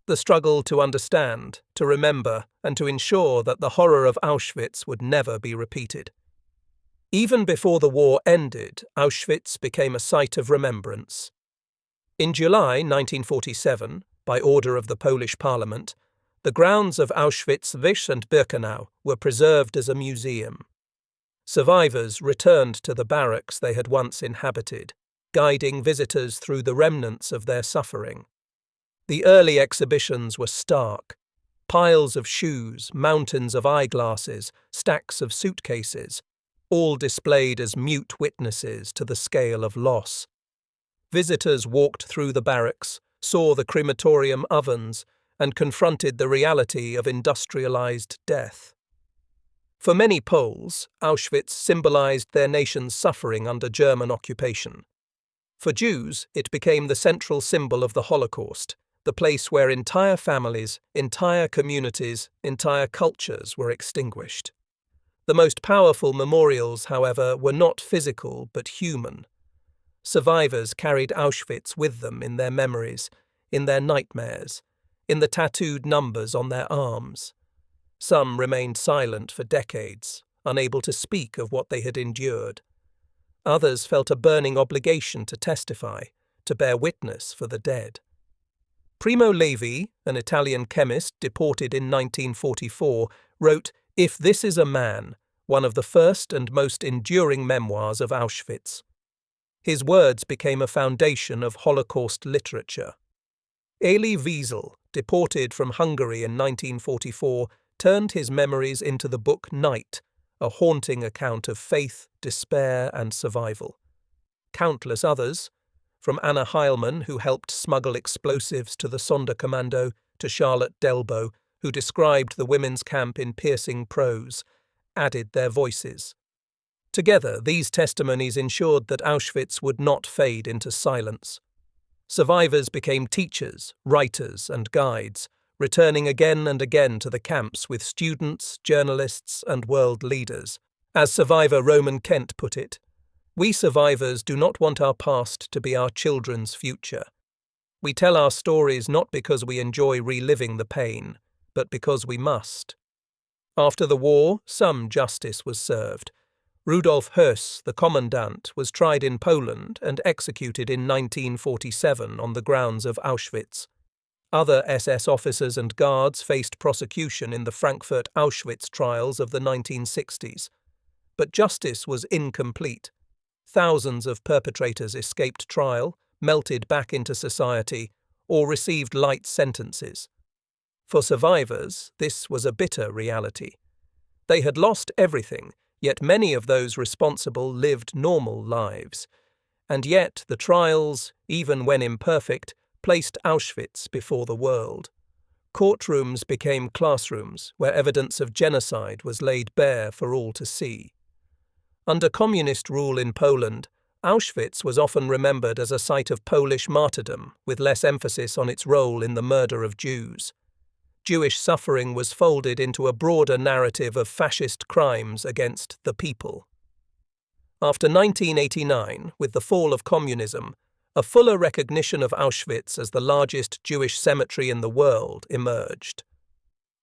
The struggle to understand, to remember, and to ensure that the horror of Auschwitz would never be repeated. Even before the war ended, Auschwitz became a site of remembrance. In July 1947, by order of the Polish Parliament, the grounds of Auschwitz and Birkenau were preserved as a museum. Survivors returned to the barracks they had once inhabited, guiding visitors through the remnants of their suffering. The early exhibitions were stark. Piles of shoes, mountains of eyeglasses, stacks of suitcases, all displayed as mute witnesses to the scale of loss. Visitors walked through the barracks, saw the crematorium ovens, and confronted the reality of industrialized death. For many Poles, Auschwitz symbolized their nation's suffering under German occupation. For Jews, it became the central symbol of the Holocaust, the place where entire families, entire communities, entire cultures were extinguished. The most powerful memorials, however, were not physical but human. Survivors carried Auschwitz with them in their memories, in their nightmares, in the tattooed numbers on their arms. Some remained silent for decades, unable to speak of what they had endured. Others felt a burning obligation to testify, to bear witness for the dead. Primo Levi, an Italian chemist deported in 1944, wrote, "If This Is a Man," one of the first and most enduring memoirs of Auschwitz. His words became a foundation of Holocaust literature. Elie Wiesel, deported from Hungary in 1944, turned his memories into the book Night, a haunting account of faith, despair, and survival. Countless others, from Anna Heilmann, who helped smuggle explosives to the Sonderkommando, to Charlotte Delbo, who described the women's camp in piercing prose, added their voices. Together, these testimonies ensured that Auschwitz would not fade into silence. Survivors became teachers, writers, and guides, returning again and again to the camps with students, journalists, and world leaders. As survivor Roman Kent put it, "We survivors do not want our past to be our children's future. We tell our stories not because we enjoy reliving the pain, but because we must." After the war, some justice was served. Rudolf Höss, the commandant, was tried in Poland and executed in 1947 on the grounds of Auschwitz. Other SS officers and guards faced prosecution in the Frankfurt Auschwitz trials of the 1960s. But justice was incomplete. Thousands of perpetrators escaped trial, melted back into society, or received light sentences. For survivors, this was a bitter reality. They had lost everything, yet many of those responsible lived normal lives. And yet the trials, even when imperfect, placed Auschwitz before the world. Courtrooms became classrooms where evidence of genocide was laid bare for all to see. Under communist rule in Poland, Auschwitz was often remembered as a site of Polish martyrdom, with less emphasis on its role in the murder of Jews. Jewish suffering was folded into a broader narrative of fascist crimes against the people. After 1989, with the fall of communism, a fuller recognition of Auschwitz as the largest Jewish cemetery in the world emerged.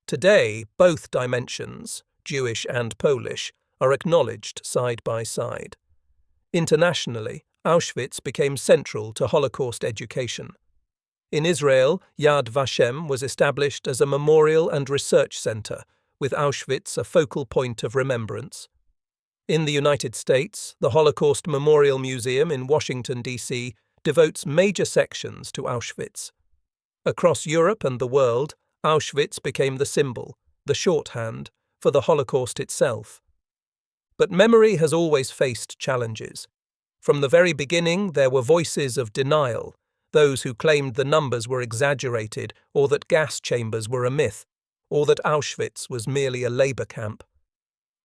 Today, both dimensions, Jewish and Polish, are acknowledged side by side. Internationally, Auschwitz became central to Holocaust education. In Israel, Yad Vashem was established as a memorial and research center, with Auschwitz a focal point of remembrance. In the United States, the Holocaust Memorial Museum in Washington, D.C., devotes major sections to Auschwitz. Across Europe and the world, Auschwitz became the symbol, the shorthand, for the Holocaust itself. But memory has always faced challenges. From the very beginning, there were voices of denial, those who claimed the numbers were exaggerated, or that gas chambers were a myth, or that Auschwitz was merely a labor camp.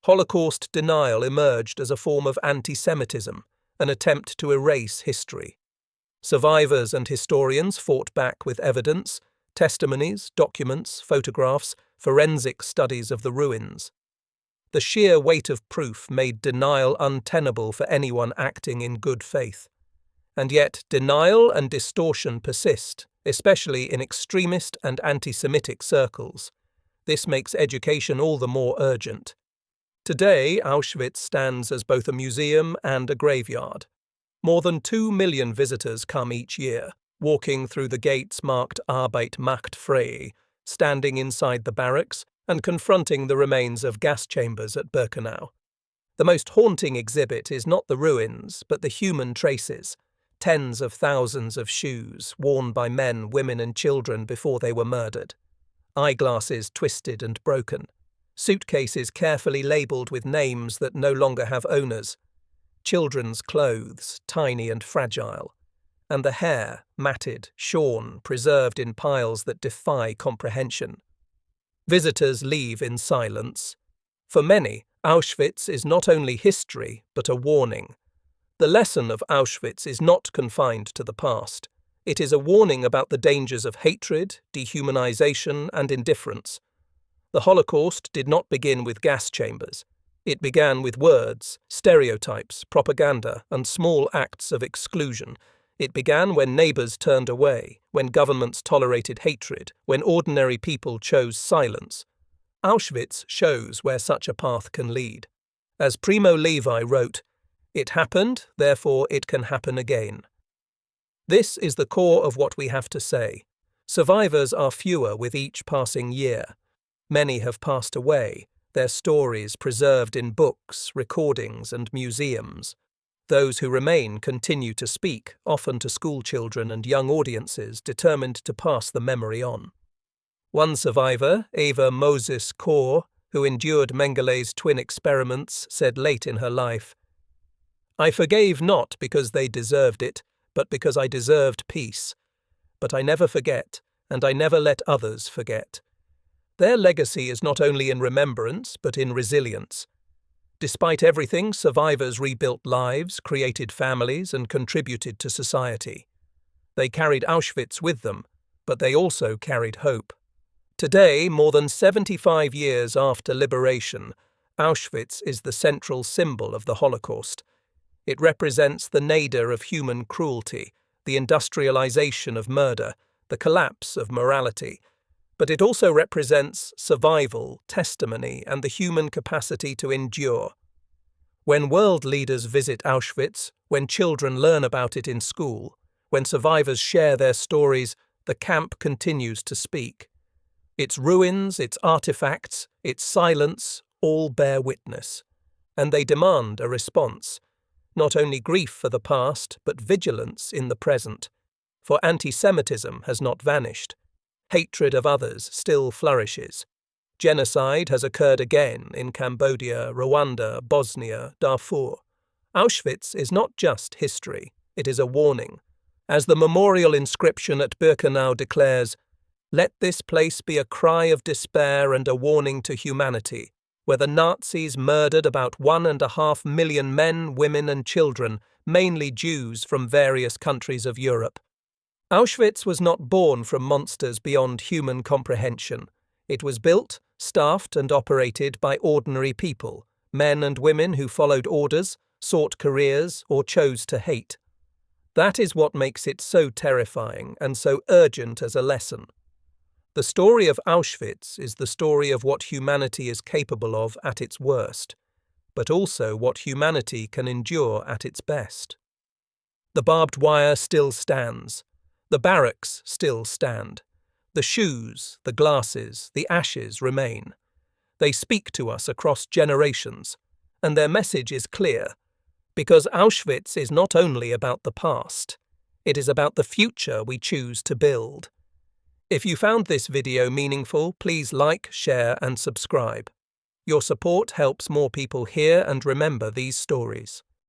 Holocaust denial emerged as a form of anti-Semitism, an attempt to erase history. Survivors and historians fought back with evidence, testimonies, documents, photographs, forensic studies of the ruins. The sheer weight of proof made denial untenable for anyone acting in good faith. And yet denial and distortion persist, especially in extremist and anti-Semitic circles. This makes education all the more urgent. Today, Auschwitz stands as both a museum and a graveyard. More than 2 million visitors come each year, walking through the gates marked Arbeit macht frei, standing inside the barracks and confronting the remains of gas chambers at Birkenau. The most haunting exhibit is not the ruins, but the human traces. Tens of thousands of shoes worn by men, women and children before they were murdered. Eyeglasses twisted and broken. Suitcases carefully labelled with names that no longer have owners. Children's clothes, tiny and fragile. And the hair, matted, shorn, preserved in piles that defy comprehension. Visitors leave in silence. For many, Auschwitz is not only history, but a warning. The lesson of Auschwitz is not confined to the past. It is a warning about the dangers of hatred, dehumanization, and indifference. The Holocaust did not begin with gas chambers. It began with words, stereotypes, propaganda, and small acts of exclusion. It began when neighbors turned away, when governments tolerated hatred, when ordinary people chose silence. Auschwitz shows where such a path can lead. As Primo Levi wrote, "It happened, therefore it can happen again." This is the core of what we have to say. Survivors are fewer with each passing year. Many have passed away, their stories preserved in books, recordings, and museums. Those who remain continue to speak, often to school children and young audiences determined to pass the memory on. One survivor, Eva Moses Kaur, who endured Mengelé's twin experiments, said late in her life, "I forgave not because they deserved it, but because I deserved peace. But I never forget, and I never let others forget." Their legacy is not only in remembrance, but in resilience. Despite everything, survivors rebuilt lives, created families, and contributed to society. They carried Auschwitz with them, but they also carried hope. Today, more than 75 years after liberation, Auschwitz is the central symbol of the Holocaust. It represents the nadir of human cruelty, the industrialization of murder, the collapse of morality. But it also represents survival, testimony, and the human capacity to endure. When world leaders visit Auschwitz, when children learn about it in school, when survivors share their stories, the camp continues to speak. Its ruins, its artifacts, its silence, all bear witness. And they demand a response. Not only grief for the past, but vigilance in the present. For anti-Semitism has not vanished. Hatred of others still flourishes. Genocide has occurred again in Cambodia, Rwanda, Bosnia, Darfur. Auschwitz is not just history, it is a warning. As the memorial inscription at Birkenau declares, "Let this place be a cry of despair and a warning to humanity, where the Nazis murdered about 1.5 million men, women and children, mainly Jews from various countries of Europe." Auschwitz was not born from monsters beyond human comprehension. It was built, staffed and operated by ordinary people, men and women who followed orders, sought careers, or chose to hate. That is what makes it so terrifying and so urgent as a lesson. The story of Auschwitz is the story of what humanity is capable of at its worst, but also what humanity can endure at its best. The barbed wire still stands. The barracks still stand. The shoes, the glasses, the ashes remain. They speak to us across generations, and their message is clear, because Auschwitz is not only about the past, it is about the future we choose to build. If you found this video meaningful, please like, share, and subscribe. Your support helps more people hear and remember these stories.